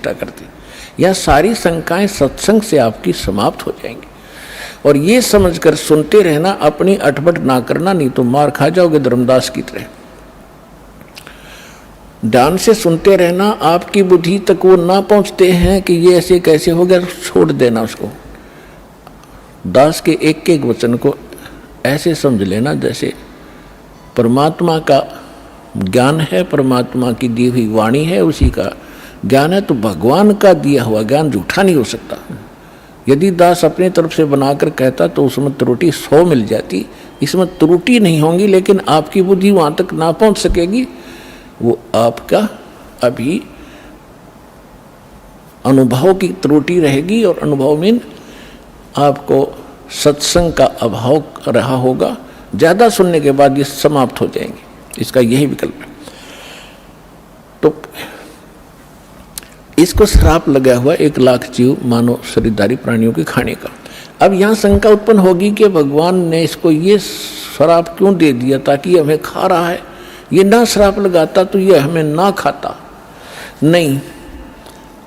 प्रतिष्ठा करते हैं। यह सारी शंकाएं सत्संग से आपकी समाप्त हो जाएंगी। और ये समझकर सुनते रहना, अपनी अटपट ना करना, नहीं तो मार खा जाओगे धर्मदास की तरह। ध्यान से सुनते रहना, आपकी बुद्धि तक वो ना पहुंचते हैं कि ये ऐसे कैसे हो गया, छोड़ देना उसको। दास के एक एक वचन को ऐसे समझ लेना जैसे परमात्मा का ज्ञान है, परमात्मा की दी हुई वाणी है, उसी का ज्ञान है। तो भगवान का दिया हुआ ज्ञान झूठा नहीं हो सकता। यदि दास अपनी तरफ से बनाकर कहता तो उसमें त्रुटि 100 मिल जाती, इसमें त्रुटि नहीं होंगी, लेकिन आपकी बुद्धि वहाँ तक ना पहुँच सकेगी। वो आपका अभी अनुभव की त्रुटि रहेगी, और अनुभव में आपको सत्संग का अभाव रहा होगा। ज़्यादा सुनने के बाद ये समाप्त हो जाएंगे, इसका यही विकल्प है। तो इसको श्राप लगा हुआ 1 लाख जीव मानव शरीरधारी प्राणियों के खाने का। अब यहाँ शंका उत्पन्न होगी कि भगवान ने इसको ये श्राप क्यों दे दिया, ताकि हमें खा रहा है। ये ना श्राप लगाता तो ये हमें ना खाता। नहीं,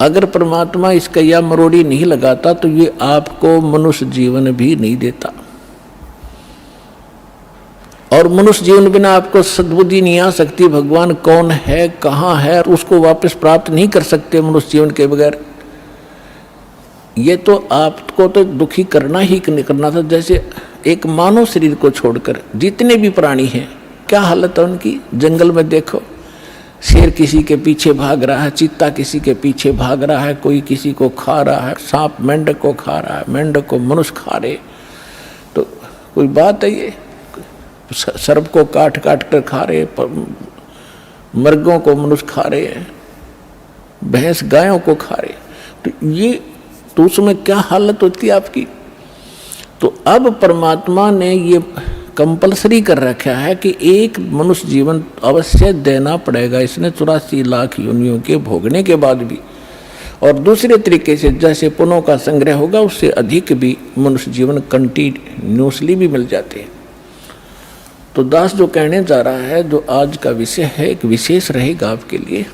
अगर परमात्मा इसका या मरोड़ी नहीं लगाता तो ये आपको मनुष्य जीवन भी नहीं देता, और मनुष्य जीवन बिना आपको सद्बुद्धि नहीं आ सकती। भगवान कौन है, कहाँ है, उसको वापस प्राप्त नहीं कर सकते मनुष्य जीवन के बगैर। ये तो आपको तो दुखी करना ही करना था। जैसे एक मानव शरीर को छोड़कर जितने भी प्राणी हैं, क्या हालत है उनकी। जंगल में देखो, शेर किसी के पीछे भाग रहा है, चीता किसी के पीछे भाग रहा है, कोई किसी को खा रहा है, सांप मेंढक को खा रहा है, मेंढक को मनुष्य खा रहे। तो कोई बात है ये। सर्प को काट काट कर खा रहे, मर्गों को मनुष्य खा रहे हैं, भैंस गायों को खा रहे। तो ये तो उसमें क्या हालत होती है आपकी। तो अब परमात्मा ने ये कंपलसरी कर रखा है कि एक मनुष्य जीवन अवश्य देना पड़ेगा इसने 84 लाख योनियों के भोगने के बाद भी। और दूसरे तरीके से जैसे पुण्यों का संग्रह होगा, उससे अधिक भी मनुष्य जीवन कंटिन्यूसली भी मिल जाते हैं। तो दास जो कहने जा रहा है, जो आज का विषय है, एक विशेष रहेगा आपके लिए,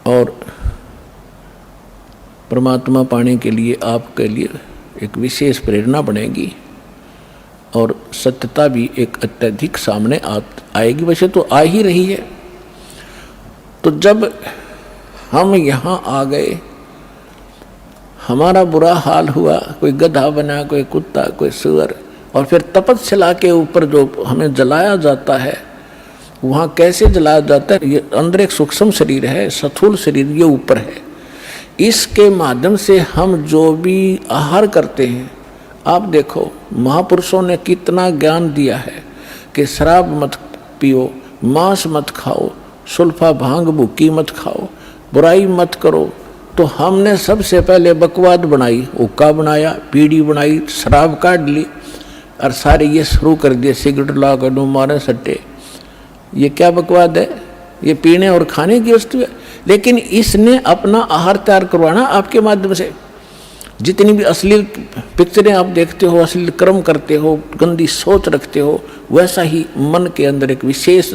और परमात्मा पाने के लिए आपके लिए एक विशेष प्रेरणा बनेगी, और सत्यता भी एक अत्यधिक सामने आएगी। वैसे तो आ ही रही है। तो जब हम यहाँ आ गए, हमारा बुरा हाल हुआ, कोई गधा बना, कोई कुत्ता, कोई सुअर, और फिर तपस्या के ऊपर जो हमें जलाया जाता है, वहाँ कैसे जलाया जाता है। ये अंदर एक सूक्ष्म शरीर है, स्थूल शरीर ये ऊपर है। इसके माध्यम से हम जो भी आहार करते हैं, आप देखो महापुरुषों ने कितना ज्ञान दिया है कि शराब मत पियो, मांस मत खाओ, सुल्फा भांग भुक्की मत खाओ, बुराई मत करो। तो हमने सबसे पहले बकवाद बनाई, हुक्का बनाया, बीड़ी बनाई, शराब काट ली, और सारे ये शुरू कर दिए, सिगरेट ला कर दो, मारे सट्टे। ये क्या बकवाद है, ये पीने और खाने की वस्तु है। लेकिन इसने अपना आहार तैयार करवाना आपके माध्यम से। जितनी भी अश्लील पिक्चरें आप देखते हो, अश्लील कर्म करते हो, गंदी सोच रखते हो, वैसा ही मन के अंदर एक विशेष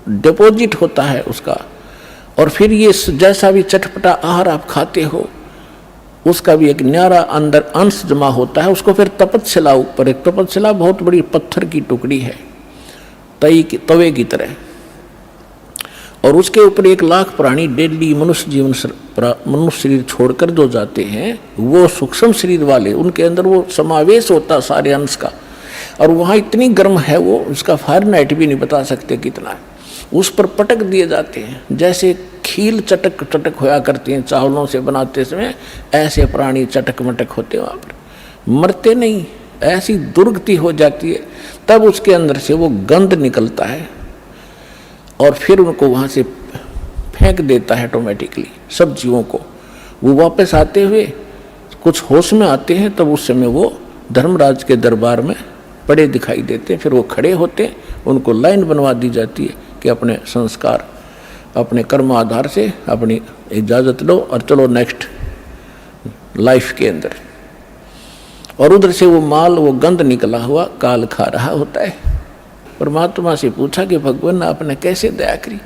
डिपॉजिट होता है उसका। और फिर ये जैसा भी चटपटा आहार आप खाते हो, उसका भी एक न्यारा अंदर अंश जमा होता है। उसको फिर तपस्या ऊपर, एक तपस्या बहुत बड़ी पत्थर की टुकड़ी है, तवे की तरह, और उसके ऊपर 1 लाख प्राणी डेली मनुष्य शरीर छोड़कर जो जाते हैं, वो सूक्ष्म शरीर वाले, उनके अंदर वो समावेश होता सारे अंश का। और वहाँ इतनी गर्म है वो, उसका फ़ारेनहाइट भी नहीं बता सकते कितना है। उस पर पटक दिए जाते हैं, जैसे खील चटक चटक होया करती हैं चावलों से बनाते समय, ऐसे प्राणी चटक मटक होते वहाँ पर, मरते नहीं, ऐसी दुर्गति हो जाती है। तब उसके अंदर से वो गंध निकलता है, और फिर उनको वहाँ से फेंक देता है ऑटोमेटिकली सब जीवों को। वो वापस आते हुए कुछ होश में आते हैं, तब उस समय वो धर्मराज के दरबार में पड़े दिखाई देते हैं। फिर वो खड़े होते हैं, उनको लाइन बनवा दी जाती है कि अपने संस्कार, अपने कर्म आधार से अपनी इजाज़त लो और चलो नेक्स्ट लाइफ के अंदर। और उधर से वो माल, वो गंध निकला हुआ काल खा रहा होता है। परमात्मा से पूछा कि भगवान आपने कैसे दया करी,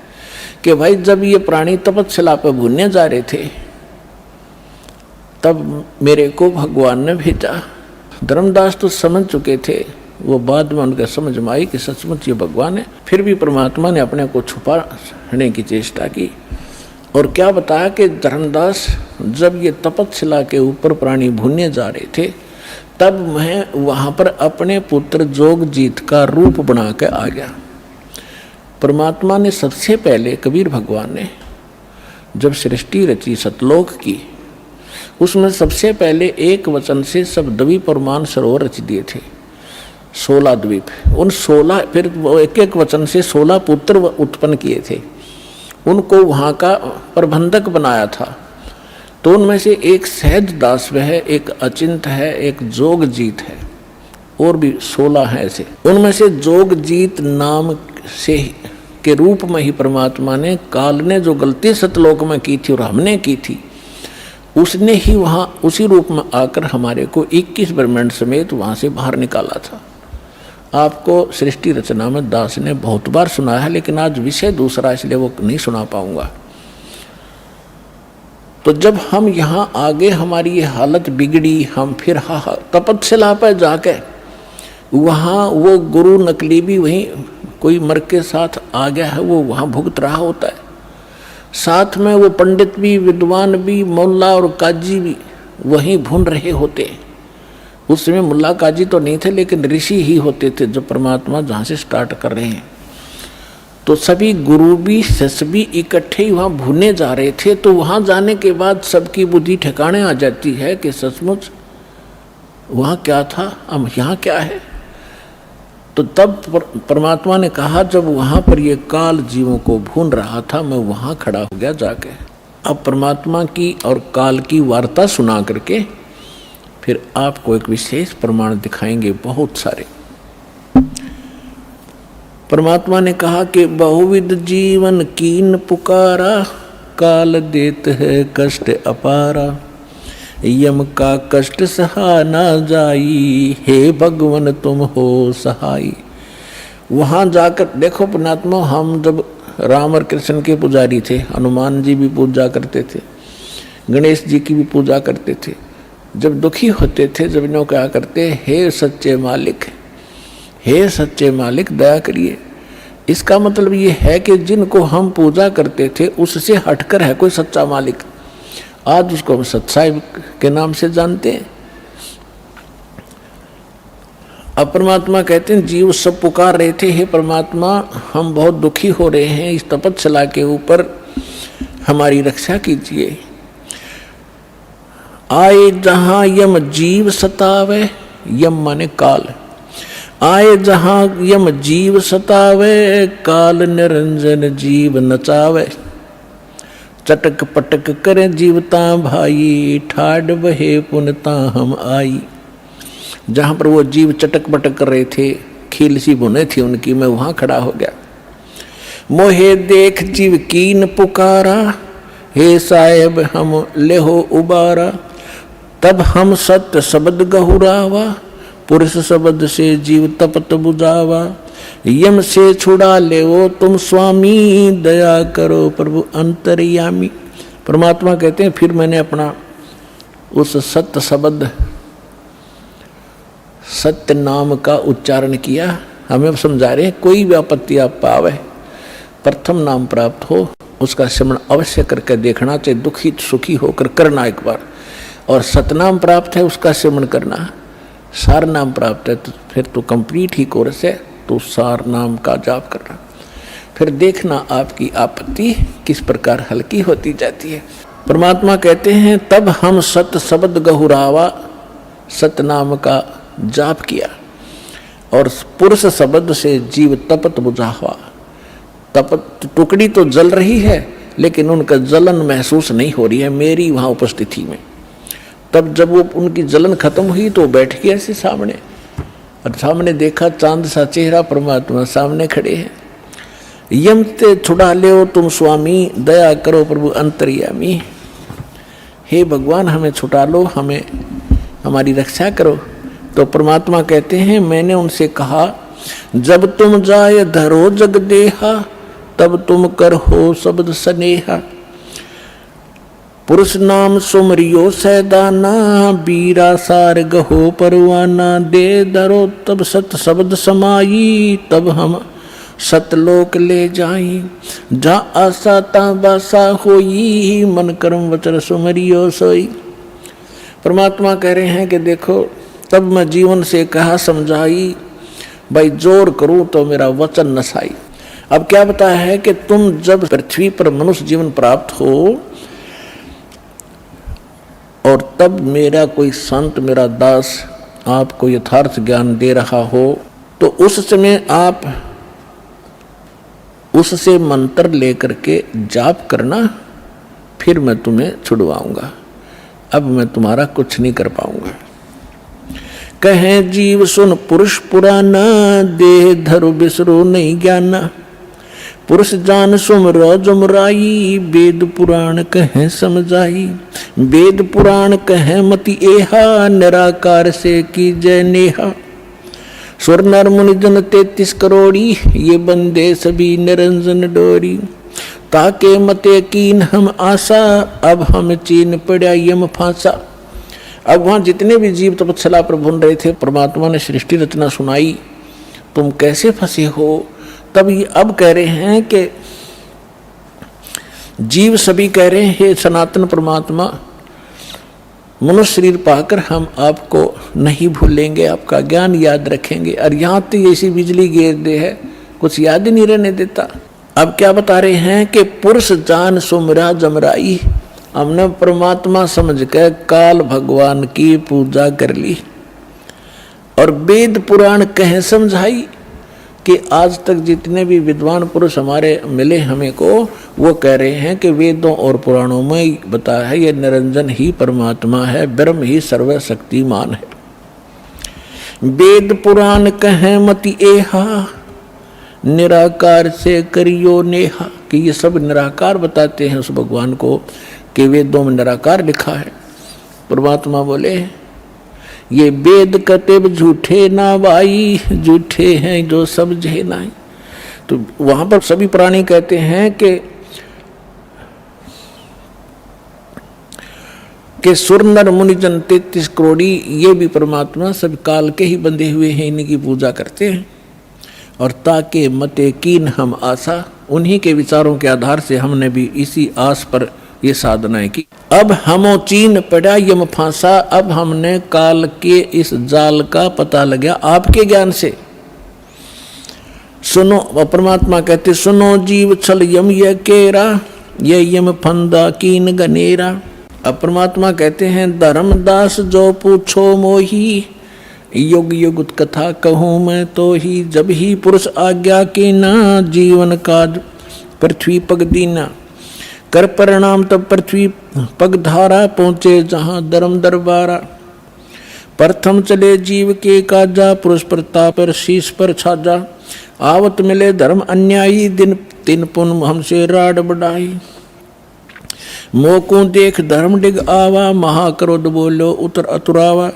कि भाई जब ये प्राणी तपस्या पर भूनने जा रहे थे तब मेरे को भगवान ने भेजा। धर्मदास तो समझ चुके थे, वो बाद में उनके समझ में आई कि सचमुच ये भगवान है। फिर भी परमात्मा ने अपने को छुपाने की चेष्टा की और क्या बताया कि धर्मदास जब ये तपस्या के ऊपर प्राणी भूनने जा रहे थे तब मैं वहाँ पर अपने पुत्र जोगजीत का रूप बना के आ गया। परमात्मा ने सबसे पहले, कबीर भगवान ने जब सृष्टि रची सतलोक की, उसमें सबसे पहले एक वचन से सब द्वीप और मानसरोवर रच दिए थे, 16 द्वीप। उन 16 फिर वो एक एक वचन से 16 पुत्र उत्पन्न किए थे, उनको वहाँ का प्रबंधक बनाया था। तो उनमें से एक सहज दास है, एक अचिंत है, एक जोगजीत है, और भी 16 हैं ऐसे। उनमें से जोगजीत नाम से के रूप में ही परमात्मा ने, काल ने जो गलती सतलोक में की थी और हमने की थी, उसने ही वहाँ उसी रूप में आकर हमारे को 21 ब्रह्मांड समेत वहाँ से बाहर निकाला था। आपको सृष्टि रचना में दास ने बहुत बार सुनाया है, लेकिन आज विषय दूसरा इसलिए वो नहीं सुना पाऊंगा। तो जब हम यहाँ आगे हमारी ये हालत बिगड़ी, हम फिर तपस्या पर जाके वहाँ वो गुरु नकली भी वहीं कोई मर के साथ आ गया है, वो वहाँ भुगत रहा होता है। साथ में वो पंडित भी, विद्वान भी, मुल्ला और काजी भी वहीं भून रहे होते। उस समय मुल्ला काजी तो नहीं थे, लेकिन ऋषि ही होते थे जो परमात्मा जहाँ से स्टार्ट कर रहे हैं। तो सभी गुरु भी, शिष्य भी इकट्ठे ही वहाँ भूने जा रहे थे। तो वहाँ जाने के बाद सबकी बुद्धि ठिकाने आ जाती है कि सचमुच वहाँ क्या था, अब यहाँ क्या है। तो तब परमात्मा ने कहा, जब वहाँ पर ये काल जीवों को भून रहा था, मैं वहाँ खड़ा हो गया जाके। अब परमात्मा की और काल की वार्ता सुना करके फिर आपको एक विशेष प्रमाण दिखाएंगे, बहुत सारे। परमात्मा ने कहा कि बहुविध जीवन कीन पुकारा, काल देत है कष्ट अपारा, यम का कष्ट सहा ना जाई, हे भगवन तुम हो सहाई। वहाँ जाकर देखो परमात्मा, हम जब राम और कृष्ण के पुजारी थे, हनुमान जी भी पूजा करते थे, गणेश जी की भी पूजा करते थे। जब दुखी होते थे, जब इन्हों क्या करते, हे सच्चे मालिक, हे सच्चे मालिक दया करिए। इसका मतलब ये है कि जिनको हम पूजा करते थे उससे हटकर है कोई सच्चा मालिक। आज उसको हम सच्चाई के नाम से जानते हैं। अब परमात्मा कहते हैं, जीव सब पुकार रहे थे, हे परमात्मा हम बहुत दुखी हो रहे हैं, इस तपस्या के ऊपर हमारी रक्षा कीजिए। आए जहां यम जीव सतावे, यम माने काल, आए जहां यम जीव सतावे, काल निरंजन जीव नचावे। चटक पटक करे जीवता भाई, ठाड बहे पुनता हम आई। जहाँ पर वो जीव चटक पटक कर रहे थे, खील सी बुने थी उनकी, मैं वहाँ खड़ा हो गया। मोहे देख जीव कीन पुकारा, हे साहेब हम लेहो उबारा। तब हम सत्य शब्द गहुरावा, पुरुष शब्द से जीव तपत बुझावा। यम से छुड़ा ले वो तुम स्वामी, दया करो प्रभु अंतर्यामी। परमात्मा कहते हैं, फिर मैंने अपना उस सत्य शब्द, सत्य नाम का उच्चारण किया। हमें समझा रहे हैं, कोई भी आपत्ति आप पावे, प्रथम नाम प्राप्त हो उसका स्मरण अवश्य करके देखना चाहिए, दुखी सुखी होकर करना एक बार। और सतनाम प्राप्त है उसका स्मरण करना, सार नाम प्राप्त है तो फिर तो कंप्लीट ही कोर्स है, तो सार नाम का जाप करना। फिर देखना आपकी आपत्ति किस प्रकार हल्की होती जाती है। परमात्मा कहते हैं, तब हम सत शब्द गहुरावा, सतनाम का जाप किया और पुरुष शब्द से जीव तपत बुझावा। तपत टुकड़ी तो जल रही है, लेकिन उनका जलन महसूस नहीं हो रही है मेरी वहाँ उपस्थिति में। तब जब वो उनकी जलन खत्म हुई तो बैठ गए ऐसे सामने, और सामने देखा चांद सा चेहरा, परमात्मा सामने खड़े हैं। यम ते छुड़ा ले तुम स्वामी, दया करो प्रभु अंतर्यामी। हे भगवान हमें छुटा लो, हमें हमारी रक्षा करो। तो परमात्मा कहते हैं, मैंने उनसे कहा, जब तुम जाए धरो जग देहा, तब तुम कर हो शब्द स्नेहा। पुरुष नाम सुमरियो सैदाना, बीरा सार गहो परवाना। दे धरो तब सत शब्द समाई, तब हम सतलोक ले जाई। जा आशा ता बासा होई, मन कर्म वचन सुमरियो सोई। परमात्मा कह रहे हैं कि देखो तब मैं जीवन से कहा समझाई, भाई जोर करूं तो मेरा वचन नसाई। अब क्या बताया है कि तुम जब पृथ्वी पर मनुष्य जीवन प्राप्त हो और तब मेरा कोई संत, मेरा दास आपको यथार्थ ज्ञान दे रहा हो, तो उस समय आप उससे मंत्र लेकर के जाप करना, फिर मैं तुम्हें छुड़वाऊंगा। अब मैं तुम्हारा कुछ नहीं कर पाऊंगा। कहे जीव सुन पुरुष पुराना, देह धरु बिसरो नहीं ज्ञाना। पुरुष जान सुमरो जुमराई, वेद पुराण कहे समझाई। वेद पुराण कहे मति एहा, निराकार से की जय नेहा। सुर नर मुनि जन 33 करोड़ी, ये बंदे सभी निरंजन डोरी। ताके मते कीन हम आशा, अब हम चीन पड़ा यम फांसा। अब वहां जितने भी जीव तपस्या पर भून रहे थे, परमात्मा ने सृष्टि रचना सुनाई, तुम कैसे फंसे हो। तब ये अब कह रहे हैं कि जीव सभी कह रहे हैं, हे सनातन परमात्मा, मनुष्य शरीर पाकर हम आपको नहीं भूलेंगे, आपका ज्ञान याद रखेंगे। और यहाँ तो ऐसी बिजली गिर दे है, कुछ याद ही नहीं रहने देता। अब क्या बता रहे हैं कि पुरुष जान सुमरा जमराई। हमने परमात्मा समझ कर काल भगवान की पूजा कर ली और वेद पुराण कहे समझाई कि आज तक जितने भी विद्वान पुरुष हमारे मिले हमें को, वो कह रहे हैं कि वेदों और पुराणों में बताया है ये निरंजन ही परमात्मा है, ब्रह्म ही सर्वशक्तिमान है। वेद पुराण कहे मति एहा, निराकार से करियो नेहा। कि ये सब निराकार बताते हैं उस भगवान को, कि वेदों में निराकार लिखा है। परमात्मा बोले ये वेद कतेब झूठे ना भाई, झूठे हैं जो समझे नहीं। तो वहां पर सभी प्राणी कहते हैं कि सुर नर मुनि जन 33 करोड़ी, ये भी परमात्मा सब काल के ही बंधे हुए हैं, इन्हीं की पूजा करते हैं। और ताके मते कीन हम आशा, उन्हीं के विचारों के आधार से हमने भी इसी आस पर ये साधनाएं की। अब हमो चीन पड़ा यम फांसा, अब हमने काल के इस जाल का पता लगा आपके ज्ञान से। सुनो, परमात्मा कहते सुनो जीव छल यम ये केरा, ये यम फंदा कीन गनेरा। अब परमात्मा कहते हैं धर्मदास जो पूछो मोही, युग युग कथा कहूँ मैं तो ही। जब ही पुरुष आज्ञा की ना, जीवन काज पृथ्वी पग दीना। कर परिणाम तब पृथ्वी पग धारा, पहुँचे जहाँ धर्म दरबारा। प्रथम चले जीव के काजा, पुरुष प्रताप पर शीश पर छाजा। आवत मिले धर्म अन्यायी, दिन तीन पुन हमसे राड बढ़ाई। मोकू देख धर्म डिग आवा, महाक्रोध बोलो उतर अतुरावा।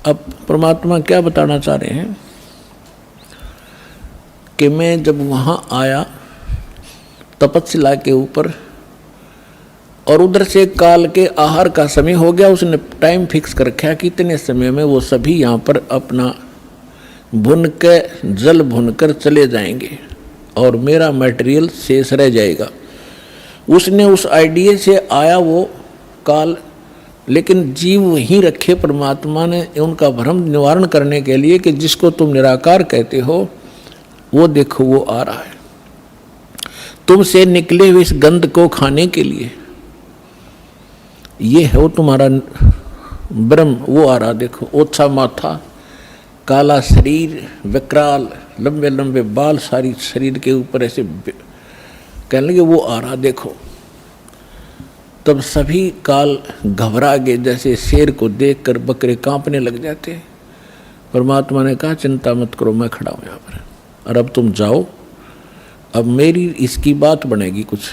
अब परमात्मा क्या बताना चाह रहे हैं कि मैं जब वहां आया तपस्या के ऊपर, और उधर से काल के आहार का समय हो गया, उसने टाइम फिक्स कर रखा कि इतने समय में वो सभी यहाँ पर अपना भुन के जल भुनकर चले जाएंगे और मेरा मटेरियल शेष रह जाएगा। उसने उस आइडिया से आया वो काल, लेकिन जीव वहीं रखे परमात्मा ने उनका भ्रम निवारण करने के लिए कि जिसको तुम निराकार कहते हो वो देखो वो आ रहा है, तुमसे निकले हुए इस गंध को खाने के लिए। ये है वो तुम्हारा ब्रह्म, वो आ रहा देखो। ओछा माथा, काला शरीर, विकराल, लंबे लंबे बाल सारी शरीर के ऊपर ऐसे कहने लगे वो आ रहा देखो। तब सभी काल घबरा गए, जैसे शेर को देखकर बकरे कांपने लग जाते हैं। परमात्मा ने कहा चिंता मत करो, मैं खड़ा हूं यहाँ पर, और अब तुम जाओ, अब मेरी इसकी बात बनेगी कुछ।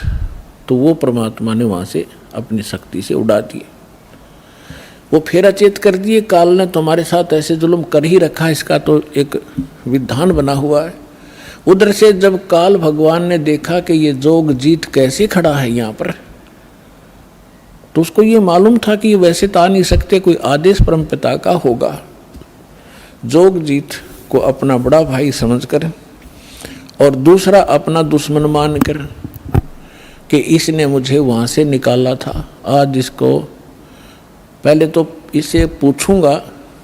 तो वो परमात्मा ने वहाँ से अपनी शक्ति से उड़ा दिए, वो फिर अचेत कर दिए। काल ने तुम्हारे साथ ऐसे जुल्म कर ही रखा, इसका तो एक विधान बना हुआ है। उधर से जब काल भगवान ने देखा कि ये जोगजीत कैसे खड़ा है यहाँ पर, तो उसको ये मालूम था कि ये वैसे तो आ नहीं सकते, कोई आदेश परमपिता का होगा। जोगजीत को अपना बड़ा भाई समझकर और दूसरा अपना दुश्मन मानकर कि इसने मुझे वहाँ से निकाला था, आज इसको पहले तो इसे पूछूंगा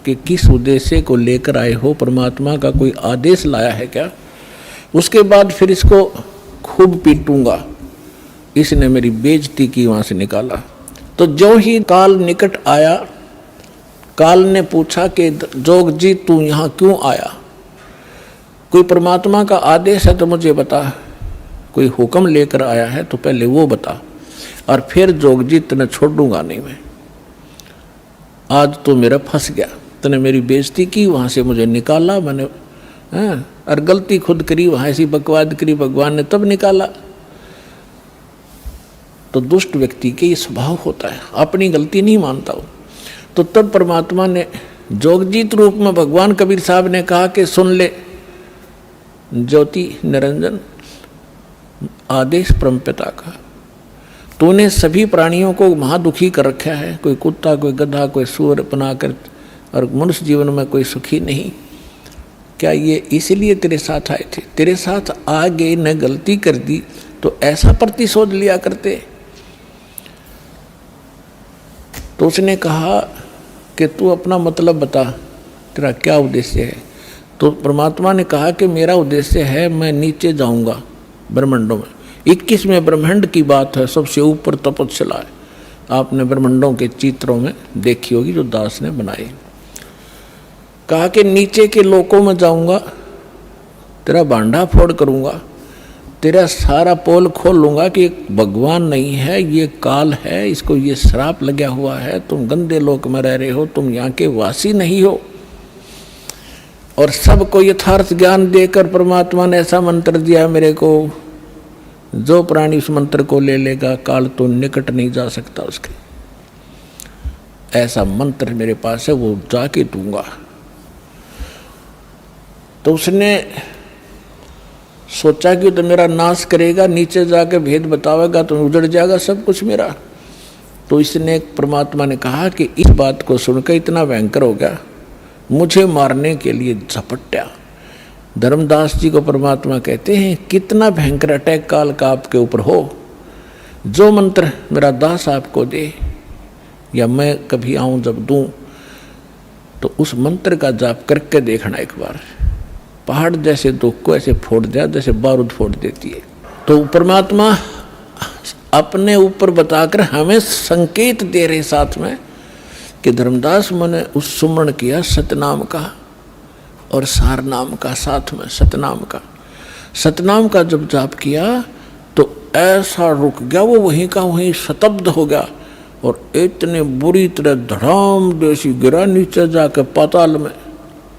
कि किस उद्देश्य को लेकर आए हो, परमात्मा का कोई आदेश लाया है क्या, उसके बाद फिर इसको खूब पीटूंगा, इसने मेरी बेइज्जती की, वहाँ से निकाला। तो जो ही काल निकट आया, काल ने पूछा कि जोगजीत तू यहाँ क्यों आया, कोई परमात्मा का आदेश है तो मुझे बता, कोई हुक्म लेकर आया है तो पहले वो बता, और फिर जोगजीत तने छोड़ूंगा नहीं मैं, आज तो मेरा फंस गया, तने मेरी बेइज्जती की, वहाँ से मुझे निकाला मैंने, और गलती खुद करी, वहाँ ऐसी बकवाद करी, भगवान ने तब निकाला। तो दुष्ट व्यक्ति के ये स्वभाव होता है, अपनी गलती नहीं मानता हो। तो तब परमात्मा ने जोगजीत रूप में भगवान कबीर साहब ने कहा कि सुन ले ज्योति निरंजन, आदेश परमपिता का, तूने सभी प्राणियों को महादुखी कर रखा है, कोई कुत्ता, कोई गधा, कोई सूअर बनाकर, और मनुष्य जीवन में कोई सुखी नहीं। क्या ये इसलिए तेरे साथ आए थे? तेरे साथ आगे न गलती कर दी तो ऐसा प्रतिशोध लिया करते। तो उसने कहा कि तू अपना मतलब बता, तेरा क्या उद्देश्य है? तो परमात्मा ने कहा कि मेरा उद्देश्य है, मैं नीचे जाऊंगा ब्रह्मांडों में। 21वें ब्रह्मांड की बात है, सबसे ऊपर तपस्या है, आपने ब्रह्मांडों के चित्रों में देखी होगी जो दास ने बनाए। कहा कि नीचे के लोकों में जाऊंगा, तेरा भांडा फोड़ करूंगा, तेरा सारा पोल खोल लूंगा कि भगवान नहीं है, ये काल है, इसको ये श्राप लगा हुआ है, तुम गंदे लोक में रह रहे हो, तुम यहाँ के वासी नहीं हो। और सबको यथार्थ ज्ञान देकर परमात्मा ने ऐसा मंत्र दिया मेरे को, जो प्राणी उस मंत्र को ले लेगा काल तो निकट नहीं जा सकता उसके। ऐसा मंत्र मेरे पास है, वो जाके दूंगा। तो उसने सोचा कि तो मेरा नाश करेगा, नीचे जाके भेद बतावेगा तो उजड़ जाएगा सब कुछ मेरा। तो इसने परमात्मा ने कहा कि इस बात को सुनकर इतना भयंकर हो गया, मुझे मारने के लिए झपट्या। धर्मदास जी को परमात्मा कहते हैं कितना भयंकर अटैक काल का आपके ऊपर हो, जो मंत्र मेरा दास आपको दे या मैं कभी आऊं जब दूं, तो उस मंत्र का जाप करके देखना एक बार, पहाड़ जैसे दुख को ऐसे फोड़ दिया जैसे बारूद फोड़ देती है। तो परमात्मा अपने ऊपर बताकर हमें संकेत दे रहे साथ में कि धर्मदास मैंने उस सुमरण किया सतनाम का और सार नाम का, साथ में सतनाम का। सतनाम का जब जाप किया तो ऐसा रुक गया वो, वहीं का वहीं शतब्द हो गया और इतने बुरी तरह धड़ाम जैसी गिरा नीचे जाकर पाताल में।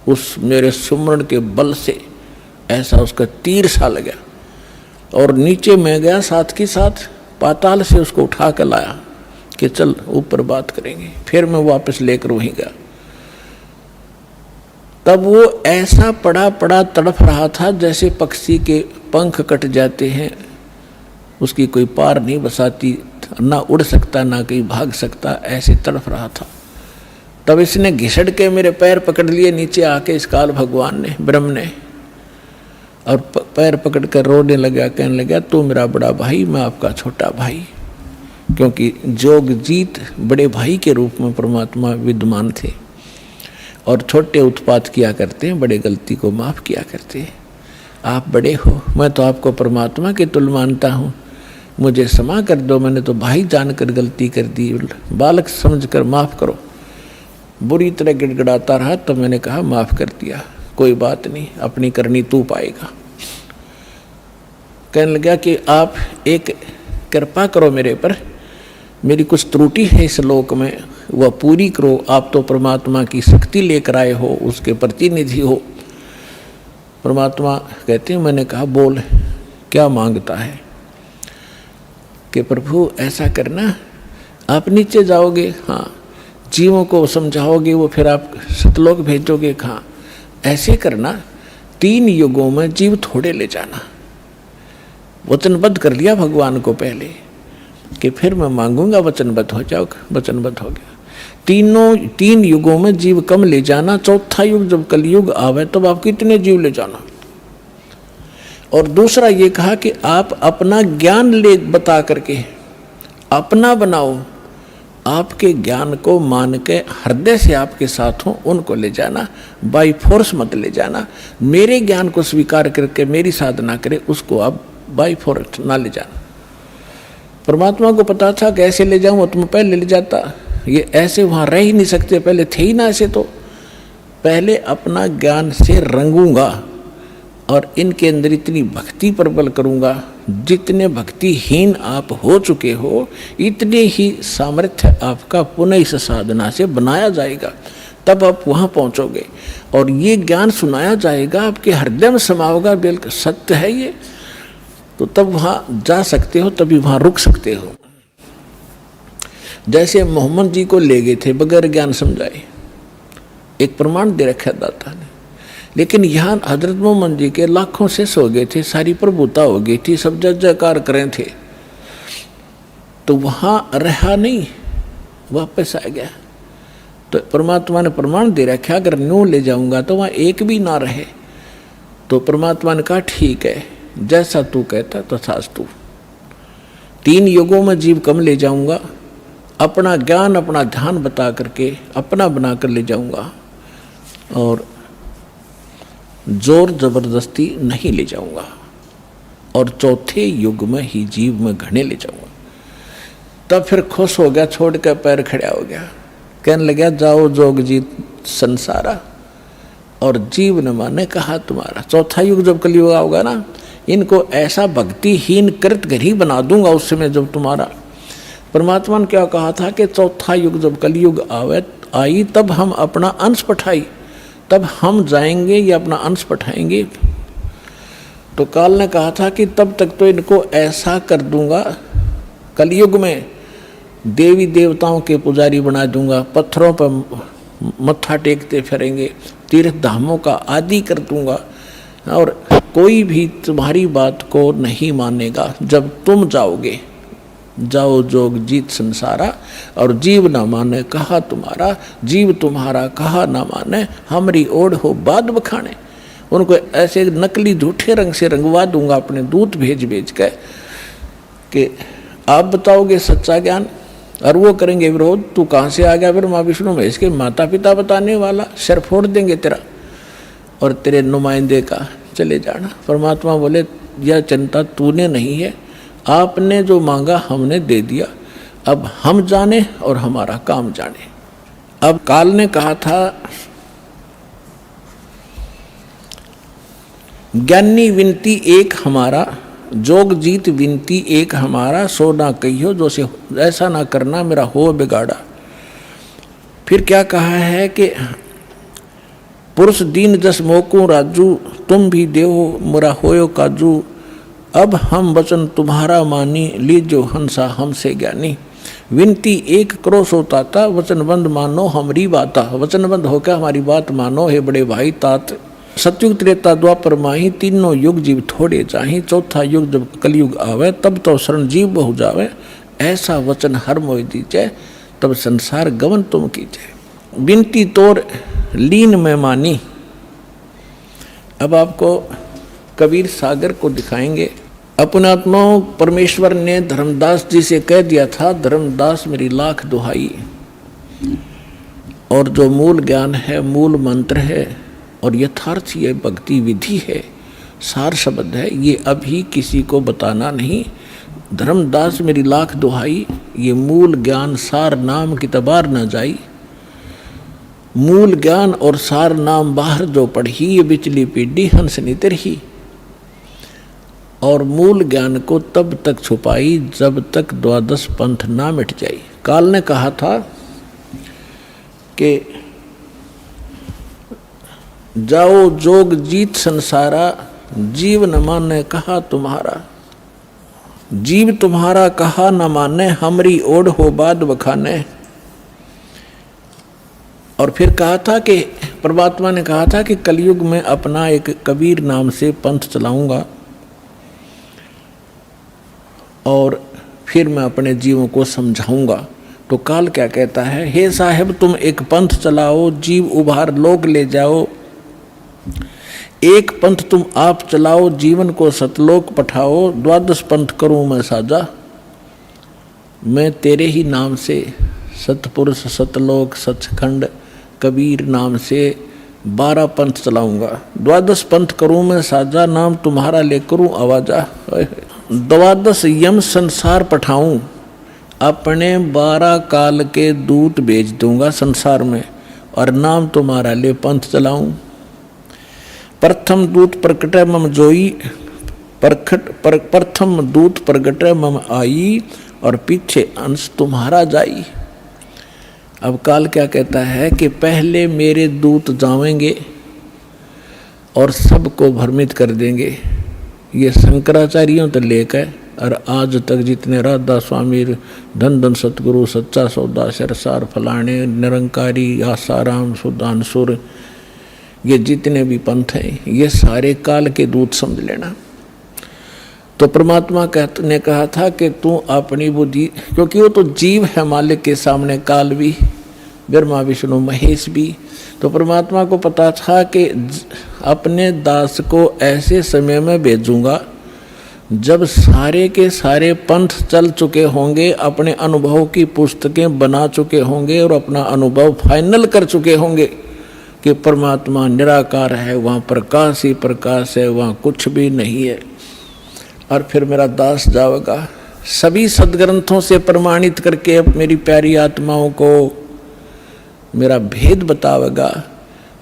उस मेरे सुमरण के बल से ऐसा उसका तीर सा लगा और नीचे मैं गया, साथ के साथ पाताल से उसको उठा कर लाया कि चल ऊपर बात करेंगे। फिर मैं वापस लेकर वहीं गया। तब वो ऐसा पड़ा पड़ा तड़फ रहा था जैसे पक्षी के पंख कट जाते हैं, उसकी कोई पार नहीं बसाती, ना उड़ सकता ना कहीं भाग सकता, ऐसे तड़फ रहा था। तब इसने घिसड़ के मेरे पैर पकड़ लिए नीचे आके, इस काल भगवान ने, ब्रह्म ने, और पैर पकड़ कर रोने लगा, कहने लगा तू मेरा बड़ा भाई, मैं आपका छोटा भाई। क्योंकि जोगजीत बड़े भाई के रूप में परमात्मा विद्यमान थे और छोटे उत्पात किया करते हैं, बड़े गलती को माफ़ किया करते हैं। आप बड़े हो, मैं तो आपको परमात्मा के तुल्य मानता हूँ, मुझे क्षमा कर दो, मैंने तो भाई जानकर गलती कर दी, बालक समझकर माफ़ करो। बुरी तरह गिड़गिड़ाता रहा, तो मैंने कहा माफ़ कर दिया, कोई बात नहीं, अपनी करनी तू पाएगा। कहने लगा कि आप एक कृपा करो मेरे पर, मेरी कुछ त्रुटि है इस लोक में, वह पूरी करो। आप तो परमात्मा की शक्ति लेकर आए हो, उसके प्रतिनिधि हो। परमात्मा कहते हैं, मैंने कहा बोल क्या मांगता है? कि प्रभु ऐसा करना, आप नीचे जाओगे, हाँ, जीवों को समझाओगे, वो फिर आप सतलोक भेजोगे, हाँ, ऐसे करना 3 युगों में जीव थोड़े ले जाना। वचनबद्ध कर लिया भगवान को पहले कि फिर मैं मांगूंगा, वचनबद्ध हो जाओ, वचनबद्ध हो गया। 3 युगों में जीव कम ले जाना, चौथा युग जब कलयुग आवे तब आप कितने जीव ले जाना। और दूसरा ये कहा कि आप अपना ज्ञान ले बता करके अपना बनाओ, आपके ज्ञान को मान के हृदय से आपके साथ हो उनको ले जाना, बाई फोर्स मत ले जाना। मेरे ज्ञान को स्वीकार करके मेरी साधना करे उसको आप बाई फोर्स ना ले जाना। परमात्मा को पता था कैसे ले जाऊं, तुम पहले ले जाता, ये ऐसे वहां रह ही नहीं सकते, पहले थे ही ना ऐसे, तो पहले अपना ज्ञान से रंगूंगा और इनके अंदर इतनी भक्ति प्रबल करूंगा, जितने भक्तिहीन आप हो चुके हो इतने ही सामर्थ्य आपका पुनः इस साधना से बनाया जाएगा, तब आप वहाँ पहुँचोगे और ये ज्ञान सुनाया जाएगा, आपके हृदय में समाओगा, बिल्कुल सत्य है ये, तो तब वहाँ जा सकते हो, तभी वहाँ रुक सकते हो। जैसे मोहम्मद जी को ले गए थे बगैर ज्ञान समझाए, एक प्रमाण दे रखा दाता ने, लेकिन यहाँ हजरत मोहम्मद जी के लाखों से सो गए थे, सारी प्रभुता हो गई थी, सब जय जयकार करें थे, तो वहाँ रहा नहीं, वापस आ गया। तो परमात्मा ने प्रमाण दे रखा अगर न्यू ले जाऊंगा तो वहाँ एक भी ना रहे। तो परमात्मा ने कहा ठीक है, जैसा तू कहता तथास्तु। 3 युगों में जीव कम ले जाऊंगा, अपना ज्ञान अपना ध्यान बता करके अपना बना कर ले जाऊंगा, और जोर जबरदस्ती नहीं ले जाऊंगा, और चौथे युग में ही जीव में घने ले जाऊंगा। तब फिर खुश हो गया, छोड़ कर पैर खड़ा हो गया, कहने लगा जाओ जोग जीत संसारा, और जीव न माने कहा तुम्हारा। चौथा युग जब कलयुग होगा ना, इनको ऐसा भक्तिहीन कृत घरी बना दूंगा उस समय जब तुम्हारा। परमात्मा ने क्या कहा था कि चौथा युग जब कलयुग आई तब हम अपना अंश पठाई, तब हम जाएंगे या अपना अंश पठाएंगे। तो काल ने कहा था कि तब तक तो इनको ऐसा कर दूंगा, कलयुग में देवी देवताओं के पुजारी बना दूंगा, पत्थरों पर मत्था टेकते फिरेंगे, तीर्थ धामों का आदि कर दूंगा, और कोई भी तुम्हारी बात को नहीं मानेगा। जब तुम जाओगे, जाओ जोग जीत संसारा, और जीव न माने कहा तुम्हारा, जीव तुम्हारा कहा न माने, हमारी ओढ़ हो बाद बखाने। उनको ऐसे नकली झूठे रंग से रंगवा दूंगा, अपने दूत भेज भेज के कि आप बताओगे सच्चा ज्ञान, और वो करेंगे विरोध। तू कहाँ से आ गया फिर माँ विष्णु महेश के माता पिता बताने वाला, सिर फोड़ देंगे तेरा और तेरे नुमाइंदे का, चले जाना। परमात्मा बोले यह चिंता तूने नहीं है, आपने जो मांगा हमने दे दिया, अब हम जाने और हमारा काम जाने। अब काल ने कहा था ज्ञानी विनती एक हमारा, जोग जीत विनती एक हमारा, सो ना कहियो जो से ऐसा ना करना मेरा हो बिगाड़ा। फिर क्या कहा है कि पुरुष दीन जस मोकू राजू, तुम भी देहो मुरा होयो काजू, अब हम वचन तुम्हारा मानी, लीजो हंसा हमसे ज्ञानी। विनती एक करो सो ताता, वचनबंद मानो हमारी बाता। वचनबंद होकर हमारी बात मानो हे बड़े भाई तात। सतयुग त्रेता द्वापर माही, तीनों युग जीव थोड़े चाही, चौथा युग जब कलयुग आवे तब तो शरण जीव बहु जावे। ऐसा वचन हर मोहि दीजे, तब संसार गमन तुम कीजे। विनती तोर लीन में मानी। अब आपको कबीर सागर को दिखाएंगे। अपने आत्माओं परमेश्वर ने धर्मदास जी से कह दिया था, धर्मदास मेरी लाख दुहाई, और जो मूल ज्ञान है, मूल मंत्र है और यथार्थ ये भक्ति विधि है, सार शब्द है, ये अभी किसी को बताना नहीं। धर्मदास मेरी लाख दुहाई, ये मूल ज्ञान सार नाम की तबार न जाई। मूल ज्ञान और सार नाम बाहर जो पढ़ी, ये बिचली पीढ़ी हंस नितर ही। और मूल ज्ञान को तब तक छुपाई जब तक द्वादश पंथ ना मिट जाई। काल ने कहा था कि जाओ जोग जीत संसारा, जीव न माने कहा तुम्हारा। जीव तुम्हारा कहा न माने, हमरी ओढ़ हो बाद बखाने। और फिर कहा था कि परमात्मा ने कहा था कि कलयुग में अपना एक कबीर नाम से पंथ चलाऊंगा और फिर मैं अपने जीवों को समझाऊंगा। तो काल क्या कहता है, हे साहेब तुम एक पंथ चलाओ, जीव उभार लोक ले जाओ। एक पंथ तुम आप चलाओ, जीवन को सतलोक पठाओ। 12 पंथ करूं मैं साजा, मैं तेरे ही नाम से सतपुरुष सतलोक सचखंड कबीर नाम से 12 पंथ चलाऊंगा। 12 पंथ करूं मैं साजा, नाम तुम्हारा ले करूं आवाजा। 12 यम संसार पठाऊं, अपने 12 काल के दूत भेज दूंगा संसार में और नाम तुम्हारा ले पंथ चलाऊं। प्रथम दूत प्रकटे मम जोई, प्रथम दूत प्रकटे मम आई और पीछे अंश तुम्हारा जाई। अब काल क्या कहता है कि पहले मेरे दूत जावेंगे और सबको भ्रमित कर देंगे। ये शंकराचार्यों तो लेकर और आज तक जितने राधा स्वामी, धन धन सतगुरु, सच्चा सौदा, सरसार फलाने, निरंकारी, आसाराम, सुदानसुर, ये जितने भी पंथ हैं ये सारे काल के दूत समझ लेना। तो परमात्मा ने कहा था कि तू अपनी बुद्धि, क्योंकि वो तो जीव है मालिक के सामने, काल भी, ब्रह्मा विष्णु महेश भी। तो परमात्मा को पता था कि अपने दास को ऐसे समय में भेजूंगा जब सारे के सारे पंथ चल चुके होंगे, अपने अनुभव की पुस्तकें बना चुके होंगे और अपना अनुभव फाइनल कर चुके होंगे कि परमात्मा निराकार है, वहाँ प्रकाश ही प्रकाश है, वहाँ कुछ भी नहीं है। और फिर मेरा दास जाएगा सभी सदग्रंथों से प्रमाणित करके अब मेरी प्यारी आत्माओं को मेरा भेद बतावेगा।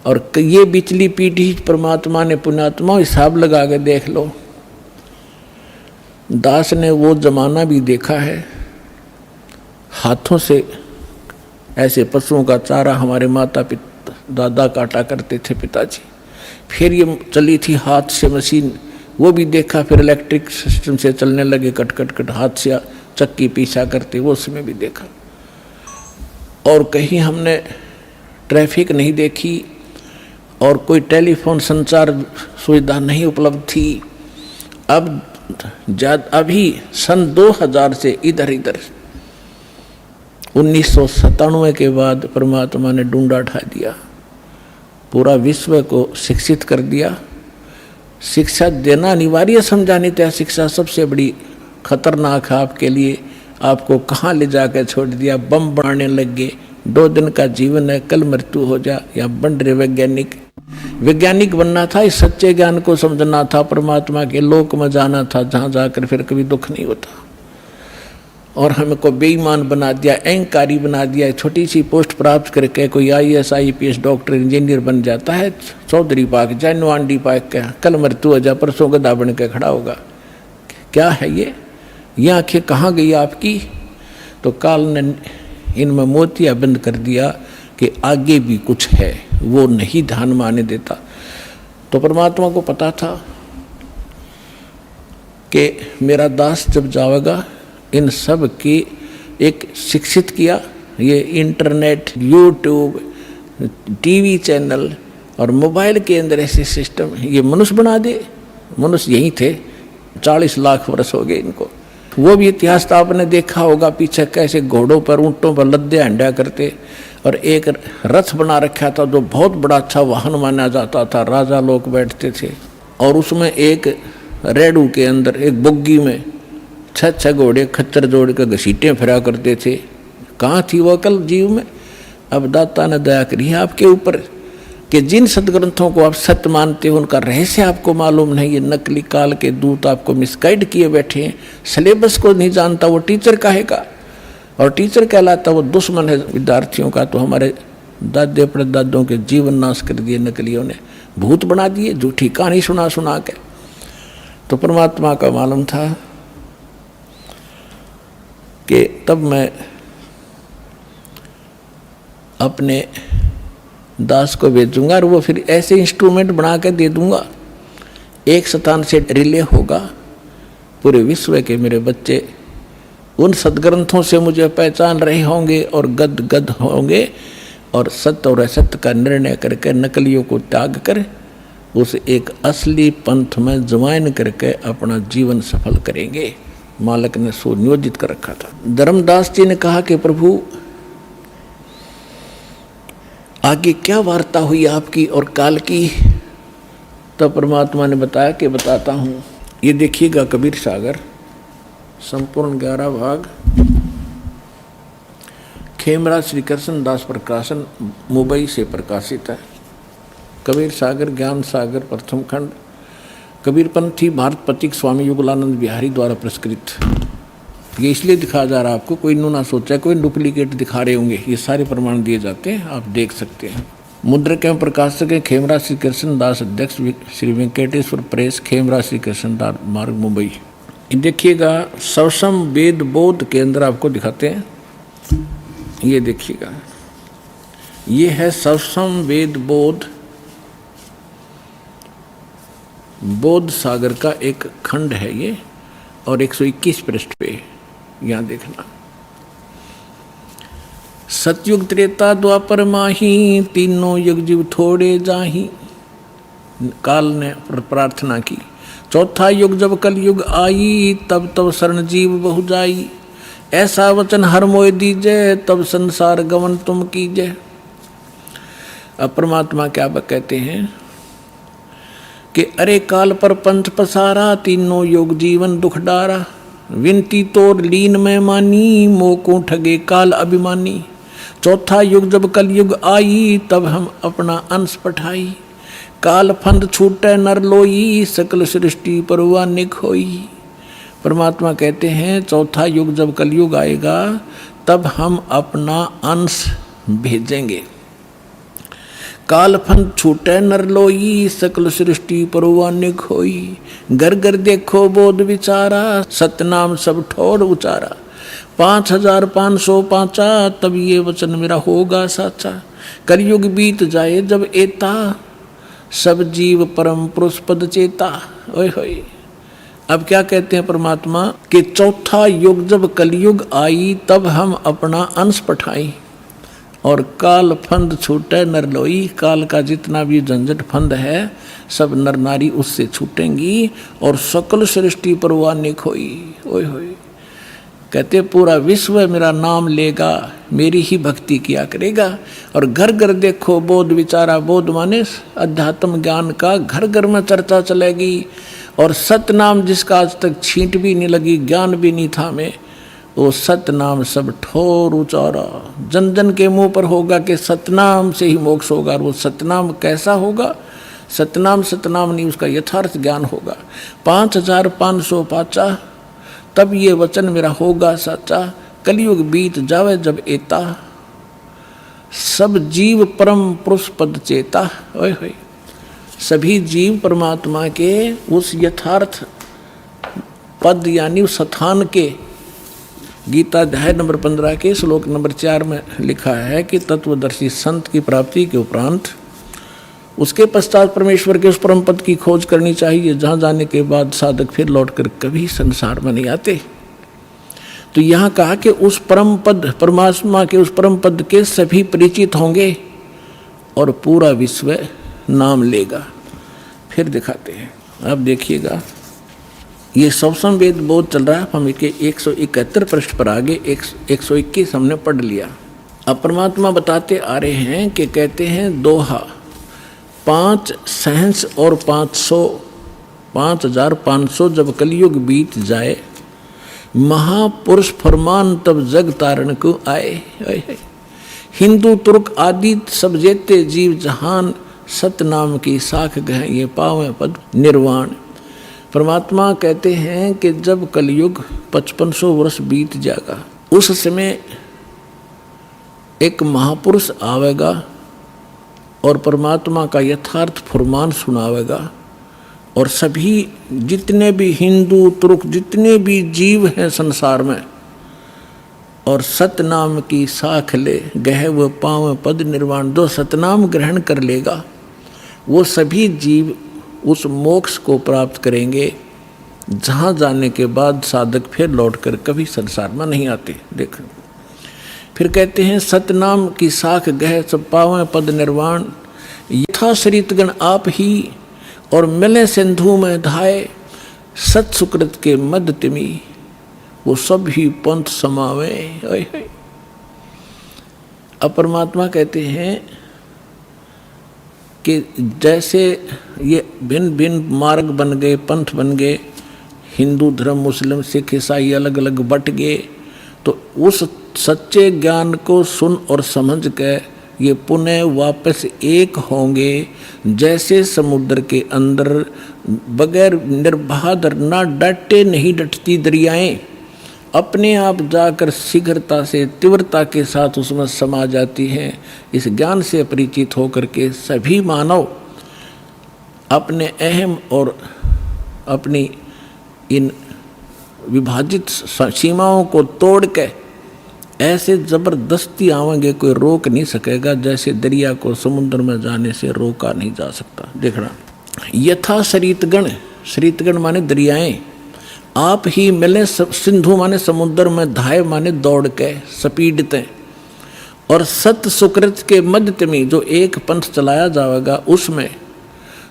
और ये बिचली पीढ़ी परमात्मा ने पुण्यात्मा हिसाब लगा के देख लो, दास ने वो जमाना भी देखा है, हाथों से ऐसे पशुओं का चारा हमारे माता पिता दादा काटा करते थे पिताजी। फिर ये चली थी हाथ से मशीन, वो भी देखा। फिर इलेक्ट्रिक सिस्टम से चलने लगे, कट कट कट हाथ से चक्की पीछा करते, वो उसमें भी देखा। और कहीं हमने ट्रैफिक नहीं देखी और कोई टेलीफोन संचार सुविधा नहीं उपलब्ध थी। अब अभी सन 2000 से इधर 1997 के बाद परमात्मा ने डूंडा उठा दिया, पूरा विश्व को शिक्षित कर दिया। शिक्षा देना अनिवार्य समझा, नहीं था शिक्षा सबसे बड़ी खतरनाक है आपके लिए। आपको कहाँ ले जाकर छोड़ दिया, बम बनाने लग गए। 2 दिन का जीवन है, कल मृत्यु हो जा। या बन रहे वैज्ञानिक बनना था, इस सच्चे ज्ञान को समझना था, परमात्मा के लोक में जाना था जहाँ जाकर फिर कभी दुख नहीं होता। और हमको बेईमान बना दिया, अहंकारी बना दिया। छोटी सी पोस्ट प्राप्त करके कोई IAS IPS डॉक्टर इंजीनियर बन जाता है, चौधरी पाक जानो आंडी पाक का, कल मृत्यु हो जा, परसों गधा बन के खड़ा होगा। क्या है ये आंखें कहाँ गई आपकी? तो काल ने इनमें मोतिया बंद कर दिया कि आगे भी कुछ है, वो नहीं ध्यान में आने देता। तो परमात्मा को पता था कि मेरा दास जब जाएगा, इन सब की एक शिक्षित किया। ये इंटरनेट, यूट्यूब, टीवी चैनल और मोबाइल के अंदर ऐसे सिस्टम, ये मनुष्य बना दे। मनुष्य यही थे, 40 लाख वर्ष हो गए इनको। वो भी इतिहास तो आपने देखा होगा, पीछे कैसे घोड़ों पर, ऊँटों पर लद्दे हंडा करते। और एक रथ बना रखा था जो बहुत बड़ा अच्छा वाहन माना जाता था, राजा लोग बैठते थे। और उसमें एक रेडू के अंदर, एक बुग्गी में 6 घोड़े खच्चर जोड़ कर घसीटें फिरा करते थे। कहाँ थी वो अकल जीव में? अब दाता ने दया करी है आपके ऊपर कि जिन सदग्रंथों को आप सत्य मानते हो उनका रहस्य आपको मालूम नहीं। ये नकली काल के दूत आपको मिसगाइड किए बैठे हैं। सिलेबस को नहीं जानता वो टीचर काहेगा, और टीचर कहलाता वो दुश्मन है विद्यार्थियों का। तो हमारे दादे परदादों के जीवन नाश कर दिए नकलियों ने, भूत बना दिए, झूठी कहानी सुना के। तो परमात्मा का मालूम था कि तब मैं अपने दास को भेजूंगा और वो फिर ऐसे इंस्ट्रूमेंट बना के दे दूंगा, एक स्थान से रिले होगा पूरे विश्व के मेरे बच्चे उन सदग्रंथों से मुझे पहचान रहे होंगे और गद गद होंगे। और सत्य और असत्य का निर्णय करके नकलियों को त्याग कर उस एक असली पंथ में ज्वाइन करके अपना जीवन सफल करेंगे। मालक ने सुनियोजित कर रखा था। धर्मदास जी ने कहा कि प्रभु आगे क्या वार्ता हुई आपकी और काल की? तो परमात्मा ने बताया कि बताता हूँ। ये देखिएगा कबीर सागर संपूर्ण 11 भाग, खेमराज श्री कृष्ण दास प्रकाशन मुंबई से प्रकाशित है। कबीर सागर ज्ञान सागर प्रथम खंड, कबीरपंथी भारत पथिक स्वामी युगलानंद बिहारी द्वारा पुरस्कृत। ये इसलिए दिखाया जा रहा है आपको, कोई इन्हों ना सोचा कोई डुप्लीकेट दिखा रहे होंगे। ये सारे प्रमाण दिए जाते हैं, आप देख सकते हैं। मुद्रक एवं प्रकाशक है खेमराज श्री कृष्ण दास, अध्यक्ष श्री वेंकटेश्वर प्रेस, खेमराज श्री कृष्ण दास मार्ग मुंबई। देखिएगा सवसम वेद बोध के अंदर आपको दिखाते हैं। ये देखिएगा, ये है सवसम वेद बोध, बोध सागर का एक खंड है ये, और 121 पृष्ठ पे यहाँ देखना। सतयुग त्रेता द्वापर माही, तीनों युग जीव थोड़े जाही। काल ने प्रार्थना की। चौथा युग जब कल युग आई, तब तब शरण जीव बहु जाई। ऐसा वचन हर मोय दीजय, तब संसार गमन तुम कीजय। अब परमात्मा क्या कहते हैं कि अरे काल पर पंथ पसारा, तीनों युग जीवन दुख डारा। विनती तोर लीन में मानी, मोको ठगे काल अभिमानी। चौथा युग जब कल युग आई, तब हम अपना अंश पठाई। काल फंद छूटे नर लोई, सकल सृष्टि परवा निक होई। परमात्मा कहते हैं चौथा युग जब कलयुग आएगा तब हम अपना अंश भेजेंगे। काल फंद छूटे नर लोई, सकल सृष्टि परवा निक होई। घर घर देखो बोध विचारा, सतनाम सब ठोड़ उचारा। 5505 तब ये वचन मेरा होगा साचा। कलयुग बीत जाए जब एता, सब जीव परम पुरुष पद चेता। ओए होए, अब क्या कहते हैं परमात्मा कि चौथा युग जब कलयुग आई, तब हम अपना अंश पठाई। और काल फंद छूटे नर लोई, काल का जितना भी झंझट फंद है सब नर नारी उससे छूटेंगी, और सकल सृष्टि परवानिक होई। ओए होए, कहते पूरा विश्व मेरा नाम लेगा, मेरी ही भक्ति किया करेगा। और घर घर देखो बोध विचारा, बोध माने अध्यात्म ज्ञान का घर घर में चर्चा चलेगी। और सतनाम जिसका आज तक छींट भी नहीं लगी, ज्ञान भी नहीं था में, वो सतनाम सब ठोर उचारा। जन जन के मुंह पर होगा कि सतनाम से ही मोक्ष होगा। और वो सतनाम कैसा होगा? सतनाम सतनाम नहीं, उसका यथार्थ ज्ञान होगा। 5505 तब ये वचन मेरा होगा सच्चा। कलयुग बीत जावे जब एता, सब जीव परम पुरुष पद चेता। ओए होए, सभी जीव परमात्मा के उस यथार्थ पद यानी उस स्थान के, गीता अध्याय नंबर 15 के श्लोक नंबर 4 में लिखा है कि तत्वदर्शी संत की प्राप्ति के उपरांत उसके पश्चात परमेश्वर के उस परम पद की खोज करनी चाहिए, जहाँ जाने के बाद साधक फिर लौटकर कभी संसार में नहीं आते। तो यहाँ कहा कि उस परम पद, परमात्मा के उस परम पद के सभी परिचित होंगे और पूरा विश्व नाम लेगा। फिर दिखाते हैं, अब देखिएगा ये सवसम वेद बोध चल रहा है। हम इसके 171 पृष्ठ पर आगे 121 हमने पढ़ लिया। अब परमात्मा बताते आ रहे हैं कि कहते हैं दोहा 5 सहंस और 500 5500 जब कलयुग बीत जाए, महापुरुष फरमान तब जग तारण को आए। हिंदू तुर्क आदि सब जेते जीव जहान, सतनाम की साख गह ये पावे पद निर्वाण। परमात्मा कहते हैं कि जब कलयुग 5500 वर्ष बीत जाएगा, उस समय एक महापुरुष आवेगा और परमात्मा का यथार्थ फरमान सुनावेगा। और सभी जितने भी हिंदू तुर्क जितने भी जीव हैं संसार में, और सतनाम की साख ले गह व पाव पद निर्वाण, जो सतनाम ग्रहण कर लेगा वो सभी जीव उस मोक्ष को प्राप्त करेंगे, जहाँ जाने के बाद साधक फिर लौटकर कभी संसार में नहीं आते। देखो फिर कहते हैं सतनाम की साख गह सब पावें पद निर्वाण, यथा सरितगण आप ही और मिले सिंधु में धाये, सत सुकृत के मद तिमी वो सब ही पंथ समावे। अब परमात्मा कहते हैं कि जैसे ये भिन्न भिन्न मार्ग बन गए, पंथ बन गए, हिंदू धर्म, मुस्लिम, सिख, ईसाई अलग अलग बट गए, तो उस सच्चे ज्ञान को सुन और समझ के ये पुनः वापस एक होंगे। जैसे समुद्र के अंदर बगैर निर्बाध ना डटे नहीं डटती दरियाएं अपने आप जाकर शीघ्रता से तीव्रता के साथ उसमें समा जाती हैं। इस ज्ञान से परिचित होकर के सभी मानव अपने अहम और अपनी इन विभाजित सीमाओं को तोड़ के ऐसे जबरदस्ती आवेंगे, कोई रोक नहीं सकेगा, जैसे दरिया को समुद्र में जाने से रोका नहीं जा सकता। देखना, यथा सरितगण, सरितगण माने दरियाएं, आप ही मिले सिंधु माने समुद्र में, धाय माने दौड़ के स्पीडते, और सत सुकृत के मध्य में जो एक पंथ चलाया जाएगा उसमें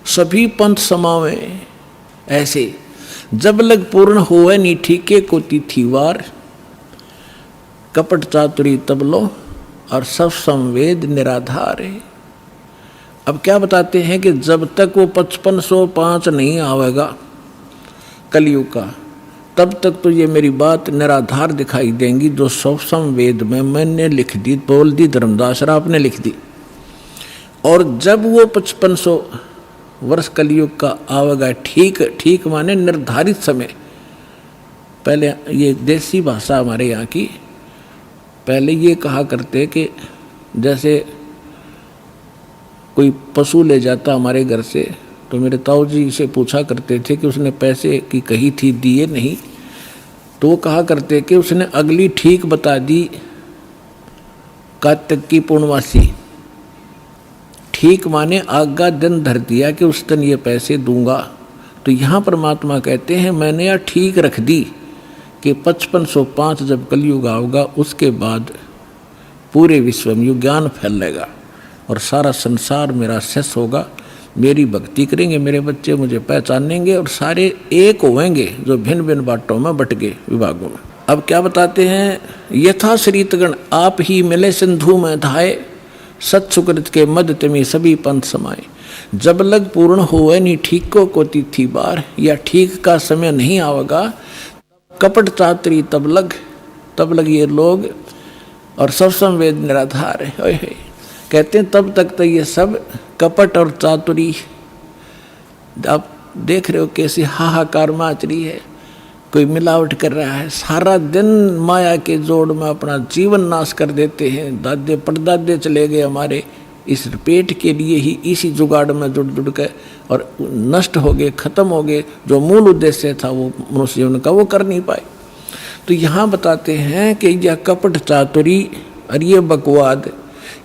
सभी पंथ समावे। ऐसे जब लग पूर्ण होवे नी ठीके को तिथिवार, कपट चातुरी तब लो और सब संवेद निराधार है। अब क्या बताते हैं कि जब तक वो 5505 नहीं आवेगा कलयुग का, तब तक तो ये मेरी बात निराधार दिखाई देंगी, जो सब संवेद में मैंने लिख दी, बोल दी, धर्मदास राव ने लिख दी। और जब वो 5500 वर्ष कलयुग का आवेगा, ठीक ठीक माने निर्धारित समय, पहले ये देसी भाषा हमारे यहाँ की, पहले ये कहा करते कि जैसे कोई पशु ले जाता हमारे घर से, तो मेरे ताऊ जी से पूछा करते थे कि उसने पैसे की कही थी, दिए नहीं, तो वो कहा करते कि उसने अगली ठीक बता दी, कार्तिक की पूर्णमासी, ठीक माने आगा दिन धर दिया कि उस दिन ये पैसे दूंगा। तो यहाँ परमात्मा कहते हैं मैंने यह ठीक रख दी कि 5505 जब कलयुग आएगा उसके बाद पूरे विश्व में युग ज्ञान फैलेगा और सारा संसार मेरा शेष होगा, मेरी भक्ति करेंगे, मेरे बच्चे मुझे पहचानेंगे और सारे एक होंगे जो भिन्न भिन्न बाटों में बट गए विभागों में। अब क्या बताते हैं, यथा श्रीतगण आप ही मिले सिंधु में धाये, सत सुकृत के मध्य में सभी पंथ समाये। जब लग पूर्ण होवे नी ठीक को तिथि बार, या ठीक का समय नहीं आवेगा, कपट चातरी तब लग ये लोग और सब संवेद निराधार है। कहते हैं तब तक तो ये सब कपट और चातुरी, आप देख रहे हो कैसी हाहाकार मच रही है, कोई मिलावट कर रहा है, सारा दिन माया के जोड़ में अपना जीवन नाश कर देते हैं। दादे परदादे चले गए हमारे इस पेट के लिए ही, इसी जुगाड़ में जुड़ के और नष्ट हो गए, खत्म हो गए। जो मूल उद्देश्य था वो मनुष्य जीवन का वो कर नहीं पाए। तो यहाँ बताते हैं कि यह कपट चातुरी और ये बकवाद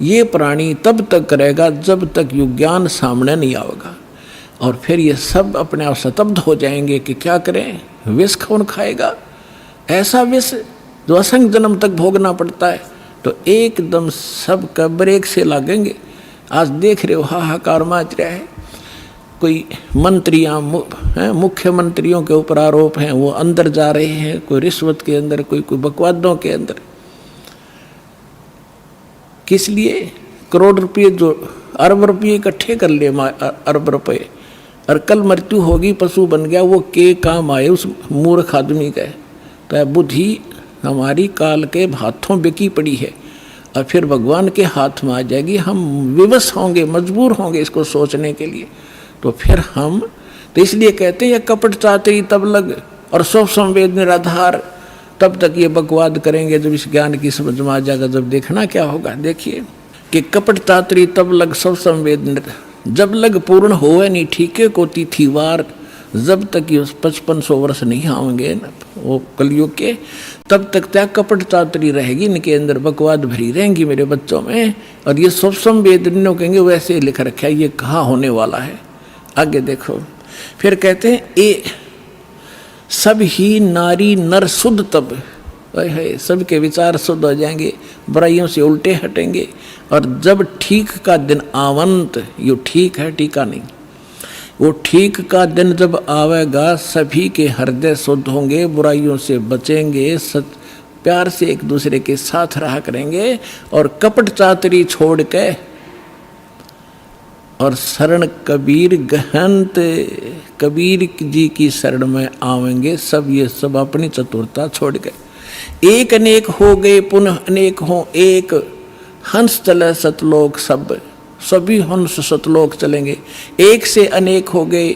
ये प्राणी तब तक करेगा जब तक युग ज्ञान सामने नहीं आएगा, और फिर ये सब अपने आप स्तब्ध हो जाएंगे कि क्या करें, विष कौन खाएगा, ऐसा विष जो असंख्य जन्म तक भोगना पड़ता है। तो एकदम सब का ब्रेक से लगेंगे। आज देख रहे हो हाहाकार मच रहा है, कोई मंत्रियाँ मुख्यमंत्रियों के ऊपर आरोप हैं, वो अंदर जा रहे हैं, कोई रिश्वत के अंदर, कोई बकवादों के अंदर। किस लिए? करोड़ रुपये जो अरब रुपये इकट्ठे कर लिए, अरब रुपये, और कल मृत्यु होगी, पशु बन गया, वो के काम आए उस मूर्ख आदमी का। तो बुद्धि हमारी काल के हाथों बिकी पड़ी है और फिर भगवान के हाथ में आ जाएगी। हम विवश होंगे, मजबूर होंगे इसको सोचने के लिए। तो फिर हम तो इसलिए कहते हैं कपट चातरी तब लग और सब संवेद निराधार, तब तक ये बकवाद करेंगे जब इस ज्ञान की समझ में आ जाएगा। जब देखना क्या होगा, देखिए कि कपट चातरी तब लग सब संवेद, जब लग पूर्ण होवे नहीं ठीके को तिथिवार, जब तक ये 5500 वर्ष नहीं आएंगे ना वो कलयुग के, तब तक त्या कपट चातरी रहेगी, इनके अंदर बकवाद भरी रहेंगी मेरे बच्चों में। और ये सब संवेद कहेंगे वैसे लिख रखा है, ये कहाँ होने वाला है। आगे देखो, फिर कहते हैं ए सब ही नारी नर शुद्ध तब, है सबके विचार शुद्ध हो जाएंगे, बुराइयों से उल्टे हटेंगे। और जब ठीक का दिन आवंत, ये ठीक है टीका नहीं, वो ठीक का दिन जब आवेगा सभी के हृदय शुद्ध होंगे, बुराइयों से बचेंगे, प्यार से एक दूसरे के साथ रहा करेंगे और कपट चातरी छोड़ के और शरण कबीर गहंत, कबीर जी की शरण में आवेंगे सब। ये सब अपनी चतुरता छोड़ गए। एक अनेक हो गए पुनः अनेक हो एक, हंस चले सतलोक सब, सभी हंस सतलोक चलेंगे। एक से अनेक हो गए,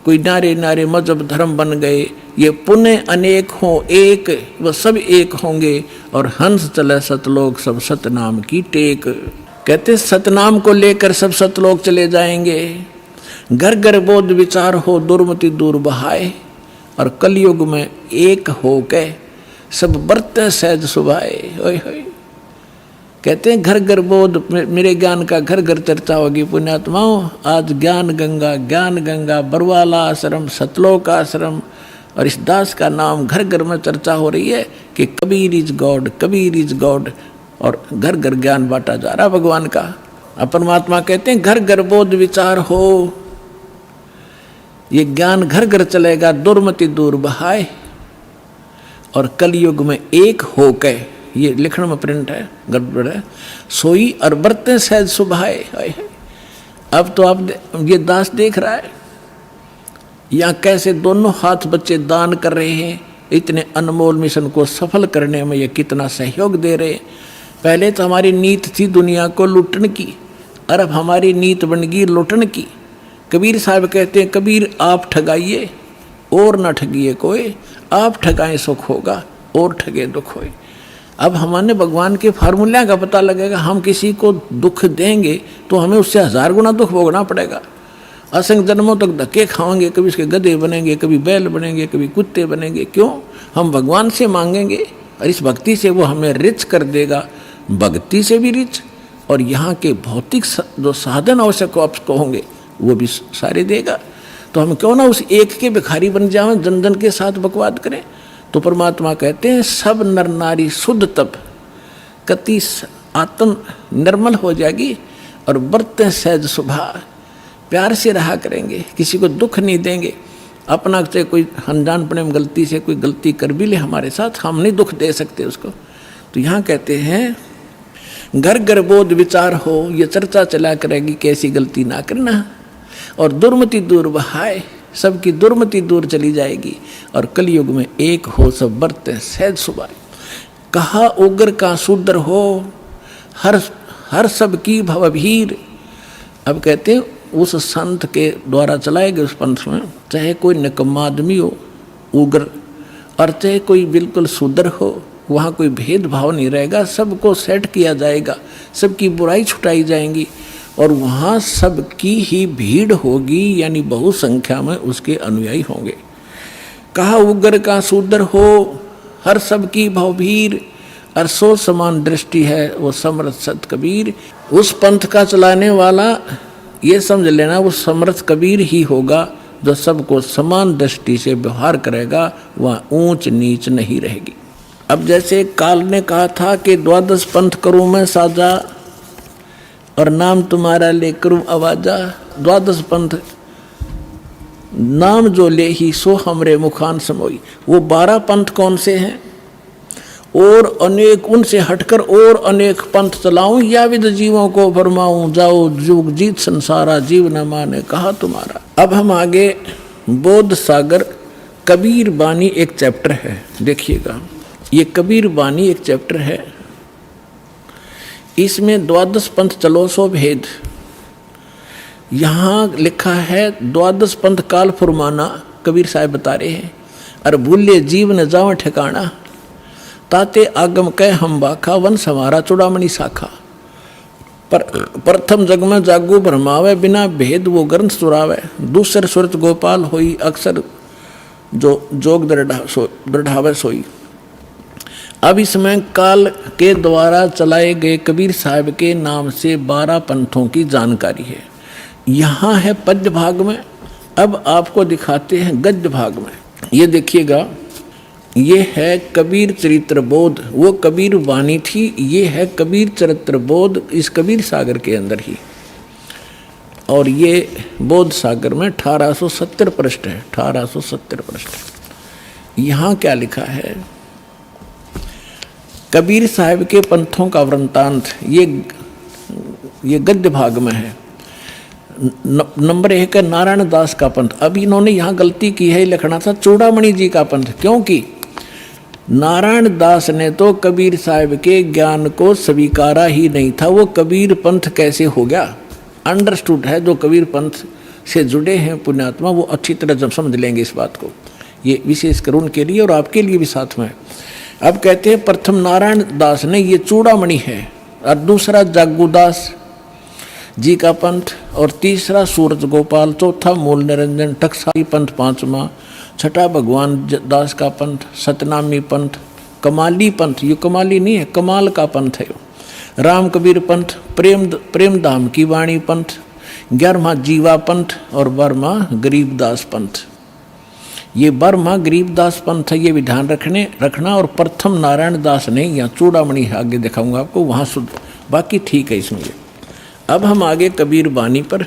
कोई नारे नारे मजहब धर्म बन गए, ये पुण्य अनेक हो एक, वह सब एक होंगे और हंस चले सतलोक सब सतनाम की टेक। कहते सतनाम को लेकर सब सतलोक चले जाएंगे। घर घर बोध विचार हो दुर्मति दूर बहाए, और कलयुग में एक हो के सब बरते सहज सुभाए। ओए होए, कहते हैं घर घर बोध, मेरे ज्ञान का घर घर चर्चा होगी पुण्यात्माओं। आज ज्ञान गंगा बरवाला आश्रम, सतलोक आश्रम और इस दास का नाम घर घर में चर्चा हो रही है कि Kabir is God, Kabir is God. और घर घर ज्ञान बांटा जा रहा भगवान का। परमात्मा कहते हैं घर घर बोध विचार हो, ये ज्ञान घर घर चलेगा, दुर्मति दूर बहाए और कलयुग में एक हो के, ये लिखण में प्रिंट है गड़बड़ है, सोई और बरते सहज सुभाए। अब तो आप ये दास देख रहा है यहाँ कैसे दोनों हाथ बच्चे दान कर रहे हैं, इतने अनमोल मिशन को सफल करने में ये कितना सहयोग दे रहे हैं। पहले तो हमारी नीत थी दुनिया को लूटने की, और अब हमारी नीत बन गई लूटने की। कबीर साहब कहते हैं कबीर आप ठगाइए और न ठगिए कोई, आप ठगाएं सुख होगा और ठगे दुख होए। अब हमारे भगवान के फार्मूला का पता लगेगा। हम किसी को दुख देंगे तो हमें उससे 1000 गुना दुख भोगना पड़ेगा। असंख्य जन्मों तक धक्के खाएंगे, कभी उसके गधे बनेंगे, कभी बैल बनेंगे, कभी कुत्ते बनेंगे। क्यों? हम भगवान से मांगेंगे और इस भक्ति से वो हमें रिच कर देगा, भक्ति से भी रिच, और यहाँ के भौतिक जो साधन आवश्यक आपको होंगे वो भी सारे देगा। तो हम क्यों ना उस एक के भिखारी बन जाएं, जन जन के साथ बकवाद करें। तो परमात्मा कहते हैं सब नर नारी शुद्ध तब कति आत्म निर्मल हो जाएगी और बरते सहज सुभा, प्यार से रहा करेंगे, किसी को दुख नहीं देंगे। अपना से कोई अनजानपने में गलती से कोई गलती कर भी ले हमारे साथ, हम नहीं दुख दे सकते उसको। तो यहाँ कहते हैं घर घर बोध विचार हो, ये चर्चा चला करेगी कैसी गलती ना करना, और दुर्मति दूर बहाए, सबकी दुर्मति दूर चली जाएगी और कलयुग में एक हो सब बरते सहज सुभाए। कहा उग्र का शूद्र हो हर सब की भवभीर। अब कहते हैं उस संत के द्वारा चलाए गए उस पंथ में चाहे कोई निकम्मा आदमी हो उग्र, और चाहे कोई बिल्कुल शूद्र हो, वहाँ कोई भेदभाव नहीं रहेगा, सबको सेट किया जाएगा, सबकी बुराई छुटाई जाएंगी और वहाँ सबकी ही भीड़ होगी, यानी बहु संख्या में उसके अनुयायी होंगे। कहा उग्र का शूद्र हो हर सबकी भवभीर, और सो समान दृष्टि है वो समर्थ सत कबीर। उस पंथ का चलाने वाला ये समझ लेना वो समर्थ कबीर ही होगा जो सबको समान दृष्टि से व्यवहार करेगा, वहाँ ऊंच नीच नहीं रहेगी। अब जैसे काल ने कहा था कि 12 पंथ करूँ मैं साजा और नाम तुम्हारा ले करूँ आवाजा। 12 पंथ नाम जो ले ही सो हमरे मुखान समोई। वो 12 पंथ कौन से हैं? और अनेक उनसे हटकर और अनेक पंथ चलाऊं या विद जीवों को फरमाऊं, जाओ जुग जीत संसारा जीव न माने कहा तुम्हारा। अब हम आगे बोध सागर कबीर बानी एक चैप्टर है, देखिएगा ये कबीर बानी एक चैप्टर है, इसमें 12 पंथ चलो सो भेद। यहाँ लिखा है 12 पंथ काल फुरमाना, कबीर साहब बता रहे हैं। और भूले जीव न जाओ ठिकाना, ताते आगम कह हम बाखा वन समारा चुड़ामणि शाखा। पर प्रथम जग में जागू भरमावे, बिना भेद वो ग्रंथ सुरावे। दूसर सुरत गोपाल होई, अक्सर जो जोग दृढ़ावे सोई। अब इसमें काल के द्वारा चलाए गए कबीर साहब के नाम से 12 पंथों की जानकारी है। यहाँ है पद्य भाग में। अब आपको दिखाते हैं गद्य भाग में। ये देखिएगा ये है कबीर चरित्र बोध, वो कबीर वाणी थी, ये है कबीर चरित्र बोध इस कबीर सागर के अंदर ही। और ये बोध सागर में 1870 पृष्ठ है, 1870 पृष्ठ। यहाँ क्या लिखा है, कबीर साहब के पंथों का वृंतांत, ये गद्य भाग में है। नंबर 1 है नारायण दास का पंथ। अब इन्होंने यहाँ गलती की है, लिखना था चूड़ामणि जी का पंथ, क्योंकि नारायण दास ने तो कबीर साहब के ज्ञान को स्वीकारा ही नहीं था। वो कबीर पंथ कैसे हो गया, अंडरस्टूड है। जो कबीर पंथ से जुड़े हैं पुण्यात्मा, वो अच्छी तरह जब समझ लेंगे इस बात को। ये विशेष कर उनके लिए और आपके लिए भी साथ में। अब कहते हैं प्रथम नारायण दास ने, ये चूड़ामणि है, और दूसरा जागूदास जी का पंथ, और तीसरा सूरज गोपाल, चौथा मूल निरंजन टकसाली पंथ, पांचवा, छठा भगवान दास का पंथ, सतनामी पंथ, कमाली पंथ, ये कमाली नहीं है, कमाल का पंथ है, राम कबीर पंथ, प्रेम धाम की वाणी पंथ, 11वां जीवा पंथ, और 12वां गरीबदास पंथ। ये 12वां गरीबदास पंथ है, ये भी ध्यान रखना। और प्रथम नारायण दास ने, यहाँ चूड़ामणि आगे दिखाऊंगा आपको, वहाँ शुद्ध, बाकी ठीक है इसमें। अब हम आगे कबीर वाणी पर,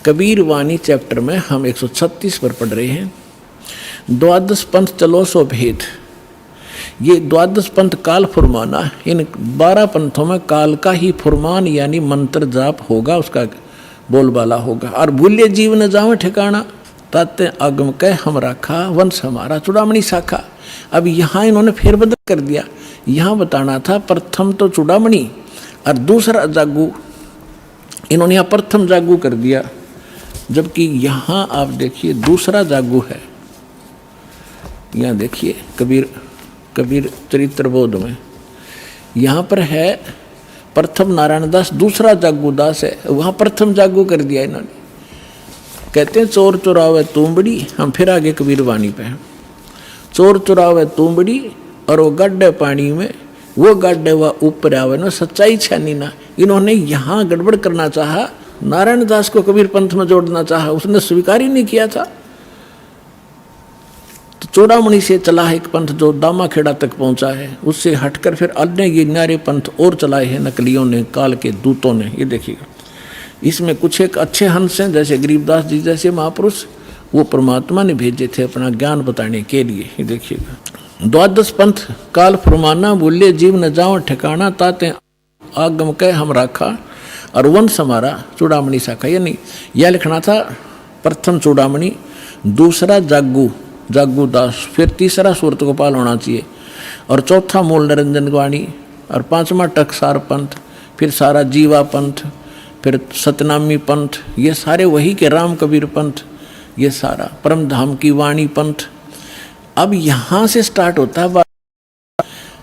कबीर वाणी चैप्टर में हम 136 पर पढ़ रहे हैं। द्वादश पंथ चलो सो भेद। ये द्वादश पंथ काल फुरमाना, इन 12 पंथों में काल का ही फुरमान यानी मंत्र जाप होगा, उसका बोलबाला होगा। और भूल्य जीव न जावे ठिकाना, ताते आगम कह हम राखा, वंश हमारा चूड़ामणि शाखा। अब यहाँ इन्होंने फेरबदल कर दिया, यहाँ बताना था प्रथम तो चूड़ामणि और दूसरा जागू, इन्होंने यहाँ प्रथम जागू कर दिया, जबकि यहाँ आप देखिए दूसरा जागू है। यहाँ देखिए कबीर चरित्र बोध में यहाँ पर है प्रथम नारायण दास, दूसरा जागू दास है, वहाँ प्रथम जागू कर दिया इन्होंने। कहते हैं चोर चुरावे तुमबड़ी, हम फिर आगे कबीर वाणी पे हैं। चोर चुरावे तुमबड़ी और वो गड्ढे पानी में, वो गड्ढे व ऊपर आवे ना, सच्चाई छानी ना। इन्होंने यहाँ गड़बड़ करना चाहा, नारायण दास को कबीर पंथ में जोड़ना चाहा, उसने स्वीकार ही नहीं किया था। तो चूड़ामणि से चला है एक पंथ जो दामाखेड़ा तक पहुंचा है, उससे हटकर फिर अन्य ये न्यारे पंथ और चलाए हैं नकलियों ने, काल के दूतों ने। ये देखिएगा, इसमें कुछ एक अच्छे हंस हैं, जैसे गरीबदास जी जैसे महापुरुष, वो परमात्मा ने भेजे थे अपना ज्ञान बताने के लिए। ये देखिएगा, द्वादश पंथ काल फुरमाना, बोले जीव न जाओ ठिकाना, ताते आगम कह हम राखा, और वंश हमारा चूड़ामणि शाखा। यानी यह लिखना था प्रथम चूड़ामणि, दूसरा जागू दास, फिर तीसरा सूरत गोपाल होना चाहिए, और चौथा मूल निरंजन वाणी, और 5वां टकसार पंथ, फिर सारा जीवा पंथ, फिर सतनामी पंथ, ये सारे वही के राम कबीर पंथ, ये सारा परम धाम की वाणी पंथ। अब यहाँ से स्टार्ट होता है,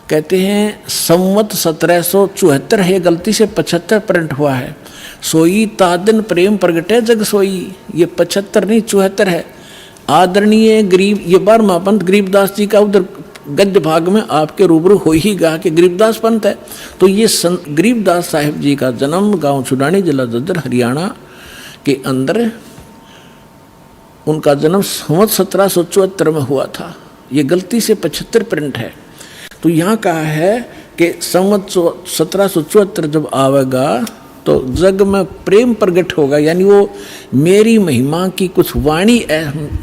कहते हैं संवत 1774 है, गलती से 75 प्रिंट हुआ है। सोई तादन प्रेम प्रगटे जग सोई, ये 75 नहीं 74 है। आदरणीय गरीब, ये 12वां पंथ गरीबदास जी का उधर गद्य भाग में आपके रूबरू हो ही गा कि गरीबदास पंथ है। तो ये गरीबदास साहिब जी का जन्म गांव छुड़ानी, जिला जज्जर, हरियाणा के अंदर उनका जन्म संवत 1774 में हुआ था। ये गलती से 75 प्रिंट है। तो यहाँ कहा है कि संवत 1774 जब आवेगा तो जग में प्रेम प्रकट होगा, यानी वो मेरी महिमा की कुछ वाणी,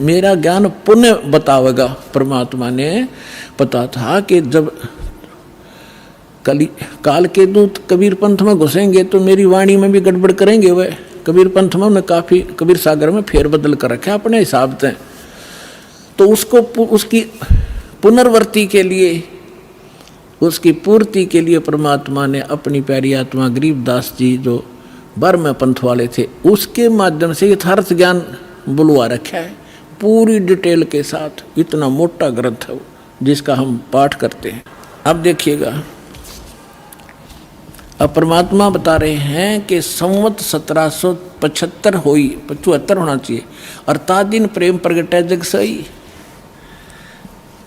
मेरा ज्ञान पुण्य बतावेगा। परमात्मा ने पता था कि जब काल के दूत कबीर पंथ में घुसेंगे तो मेरी वाणी में भी गड़बड़ करेंगे। वह कबीर पंथ में उन्हें काफ़ी कबीर सागर में फेरबदल कर रखा अपने हिसाब से। तो उसको उसकी पुनर्वर्ती के लिए, उसकी पूर्ति के लिए परमात्मा ने अपनी प्यारी आत्मा गरीबदास जी जो 12वें पंथ वाले थे, उसके माध्यम से यथार्थ ज्ञान बुलवा रखा है पूरी डिटेल के साथ। इतना मोटा ग्रंथ है वो, जिसका हम पाठ करते हैं। अब देखिएगा, अब परमात्मा बता रहे हैं कि संवत 1775 हुई, 75 होना चाहिए, और तादिन प्रेम प्रगटे जग सई।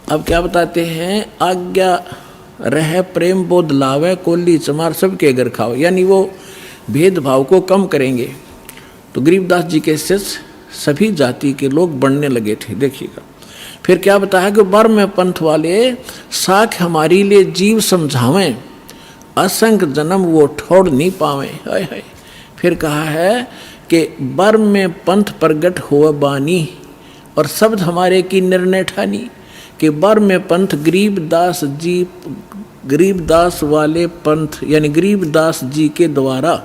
अब क्या बताते हैं, आज्ञा रह प्रेम बोध लावे, कोली चमार सबके घर खाओ, यानी वो भेदभाव को कम करेंगे। तो गरीबदास जी के शिष्य सभी जाति के लोग बढ़ने लगे थे। देखिएगा, फिर क्या बताया कि बर्म पंथ वाले साख हमारी लिए जीव समझावें, असंख्य जन्म वो ठोड़ नहीं पावे। हाय हाय। फिर कहा है कि बर्म में पंथ प्रगट हुआ बानी और शब्द हमारे की निर्णय ठानी, कि बर्म में पंथ गरीबदास जी, गरीबदास वाले पंथ यानी गरीबदास जी के द्वारा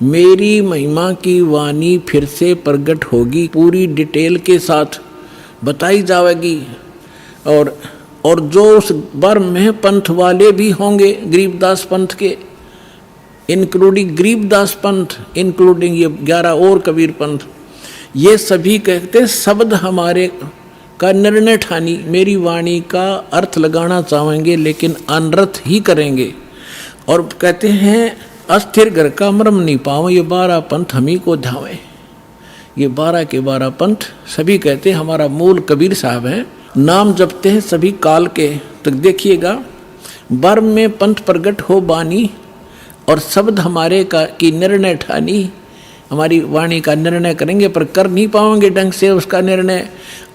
मेरी महिमा की वाणी फिर से प्रगट होगी, पूरी डिटेल के साथ बताई जाएगी। और जो उस बर्म में पंथ वाले भी होंगे गरीबदास पंथ के, इंक्लूडिंग गरीबदास पंथ, इंक्लूडिंग ये 11 और कबीर पंथ, ये सभी कहते हैं शब्द हमारे का निर्णय ठानी, मेरी वाणी का अर्थ लगाना चाहेंगे लेकिन अनर्थ ही करेंगे। और कहते हैं अस्थिर घर का मर्म नहीं पाओ, ये 12 पंथ हम ही को ध्यावे। ये 12 के 12 पंथ सभी कहते हैं हमारा मूल कबीर साहब हैं, नाम जपते हैं सभी काल के। तो देखिएगा, बर्म में पंथ प्रगट हो बानी और शब्द हमारे का की निर्णय ठानी, हमारी वाणी का निर्णय करेंगे पर कर नहीं पाएंगे ढंग से उसका निर्णय।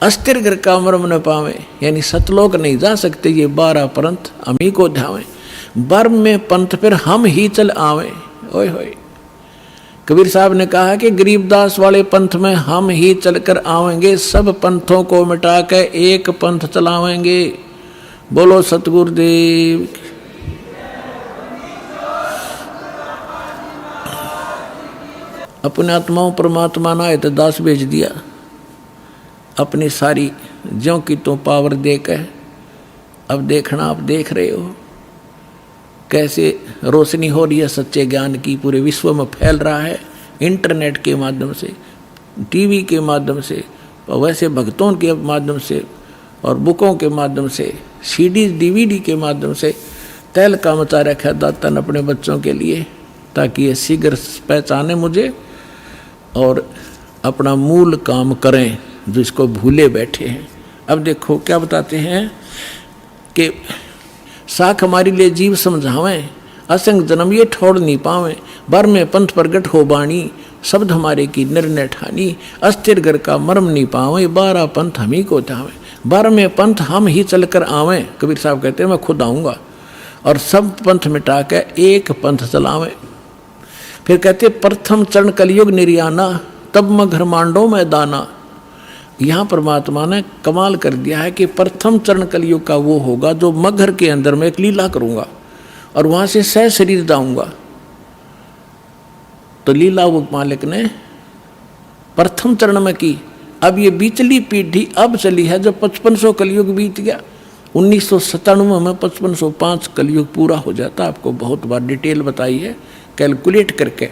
अस्थिर घर का मर्म न पावे, यानी सतलोक नहीं जा सकते, ये 12 पंथ हम ही को ध्यावे। बर्म में पंथ फिर हम ही चल आवे। ओए होए, कबीर साहब ने कहा कि गरीबदास वाले पंथ में हम ही चलकर आवेंगे, सब पंथों को मिटा के एक पंथ चलावेंगे। बोलो सतगुरुदेव। अपने आत्माओं परमात्मा ना है तो दास भेज दिया, अपनी सारी ज्यों की तो पावर देकर। अब देखना, आप देख रहे हो कैसे रोशनी हो रही है सच्चे ज्ञान की, पूरे विश्व में फैल रहा है इंटरनेट के माध्यम से, टीवी के माध्यम से, वैसे भक्तों के माध्यम से और बुकों के माध्यम से, सीडीज डीवीडी के माध्यम से तैल का मचा रखा दाता ने अपने बच्चों के लिए, ताकि ये शीघ्र पहचाने मुझे और अपना मूल काम करें जो इसको भूले बैठे हैं। अब देखो क्या बताते हैं कि साख हमारी लिए जीव समझावें, असंग जन्म ये ठोड़ नहीं पावें, बर में पंथ प्रगट हो बाणी, शब्द हमारे की निर्णय ठानी, अस्थिर घर का मर्म नहीं पावें, 12 पंथ हम ही को ध्यावें। बर में पंथ हम ही चलकर आवें, कबीर साहब कहते हैं मैं खुद आऊँगा और सब पंथ मिटा के एक पंथ चलावें। फिर कहते प्रथम चरण कलयुग निर्याना, तब मैं घर मांडो में दाना। यहाँ परमात्मा ने कमाल कर दिया है कि प्रथम चरण कलयुग का वो होगा जो मगर के अंदर मैं एक लीला करूँगा और वहाँ से सह शरीर दाऊँगा। तो लीला वो मालिक ने प्रथम चरण में की। अब ये बीचली पीढ़ी अब चली है, जब 5500 कलयुग बीत गया, 1997 में 5505 कलयुग पूरा हो जाता। आपको बहुत बार डिटेल बताई है कैलकुलेट करके।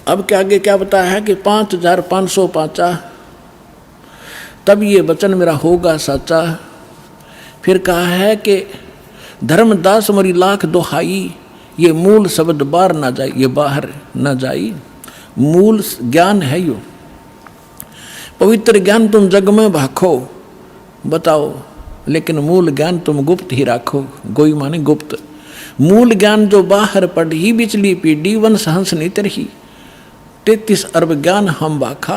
अब क्या आगे क्या बताया है कि 5505 तब ये वचन मेरा होगा सच्चा। फिर कहा है कि धर्मदास मरी लाख दोहाई, ये मूल शब्द बाहर ना जाए, ये बाहर ना जाई, मूल ज्ञान है यो। पवित्र ज्ञान तुम जग में भाखो, बताओ, लेकिन मूल ज्ञान तुम गुप्त ही राखो। गोई माने गुप्त। मूल ज्ञान जो बाहर पढ़ी, बिचली पीढ़ी वंश हंस नितर ही, 33 अरब ज्ञान हम बाखा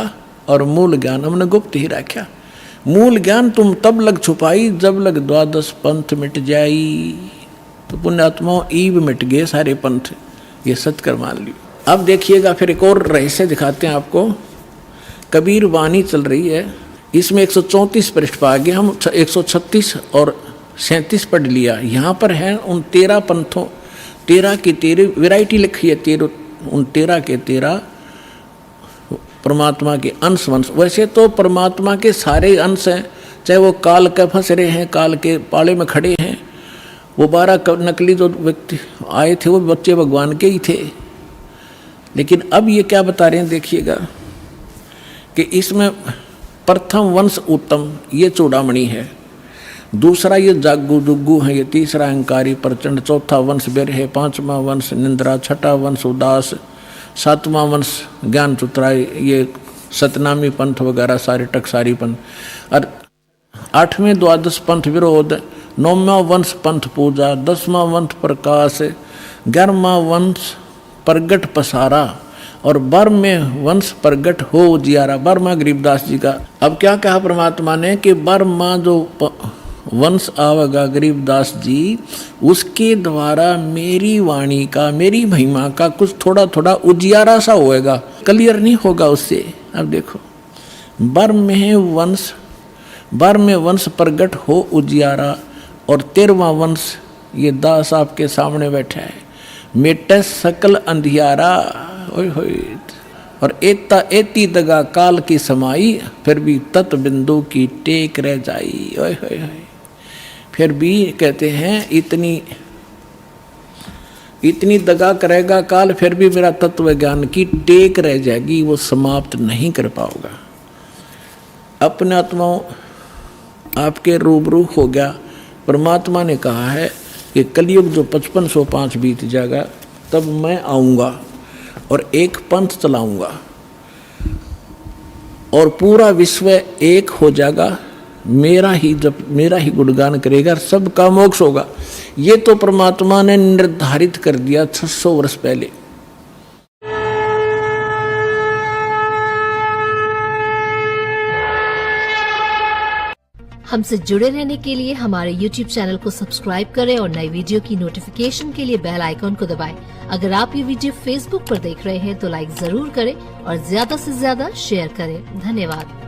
और मूल ज्ञान हमने गुप्त ही रखा। मूल ज्ञान तुम तब लग छुपाई, जब लग 12 पंथ मिट जाई। तो पुण्यात्माओं ईब मिट गए सारे पंथ, ये सत्कर मान लियो। अब देखिएगा फिर एक और रहस्य दिखाते हैं आपको। कबीर वाणी चल रही है, इसमें 134 पृष्ठ पर आगे हम 136 और 37 पढ़ लिया। यहाँ पर है उन 13 पंथों, 13 की 13 वैरायटी लिखी है, 13 उन 13 के 13 परमात्मा के अंश वंश। वैसे तो परमात्मा के सारे अंश हैं, चाहे वो काल के फंस रहे हैं, काल के पाले में खड़े हैं। वो 12 नकली जो व्यक्ति आए थे वो बच्चे भगवान के ही थे। लेकिन अब ये क्या बता रहे हैं देखिएगा कि इसमें प्रथम वंश उत्तम, ये चूड़ामणि है। दूसरा ये जागू जुग्गू है, ये तीसरा अहंकारी प्रचंड, चौथा वंश बेर है, 5वां वंश निंद्रा, 6ठा वंश उदास, 7वां वंश ज्ञान चुतराई, ये सतनामी पंथ वगैरह सारे टकसारी पंथ, और 8वें 12 पंथ विरोध, 9वां वंश पंथ पूजा, 10वां वंश प्रकाश, 11वां वंश प्रगट पसारा, और बर्म में वंश प्रगट हो उजियारा, बर्मा गरीबदास जी का। अब क्या कहा परमात्मा ने कि बर्मा जो वंश आवेगा गरीबदास जी, उसके द्वारा मेरी वाणी का, मेरी महिमा का कुछ थोड़ा थोड़ा उजियारा सा होएगा, क्लियर नहीं होगा उससे। अब देखो, बर्म में वंश प्रगट हो उजियारा, और 13वां वंश ये दास आपके सामने बैठा है, मेटे सकल अंधियारा, ओए होए, और एता एती दगा काल की समाई, फिर भी तत् बिंदु की टेक रह जाई, ओए होए होए। फिर भी कहते हैं इतनी दगा करेगा काल, फिर भी मेरा तत्व ज्ञान की टेक रह जाएगी, वो समाप्त नहीं कर पाओगा। अपने आत्माओं आपके रूबरू हो गया। परमात्मा ने कहा है कि कलयुग जो 5505 बीत जाएगा, तब मैं आऊँगा और एक पंथ चलाऊँगा और पूरा विश्व एक हो जाएगा, मेरा ही गुणगान करेगा, सबका मोक्ष होगा। ये तो परमात्मा ने निर्धारित कर दिया 600 वर्ष पहले। हमसे जुड़े रहने के लिए हमारे YouTube चैनल को सब्सक्राइब करें और नई वीडियो की नोटिफिकेशन के लिए बेल आइकॉन को दबाएं। अगर आप ये वीडियो Facebook पर देख रहे हैं तो लाइक जरूर करें और ज्यादा से ज्यादा शेयर करें। धन्यवाद।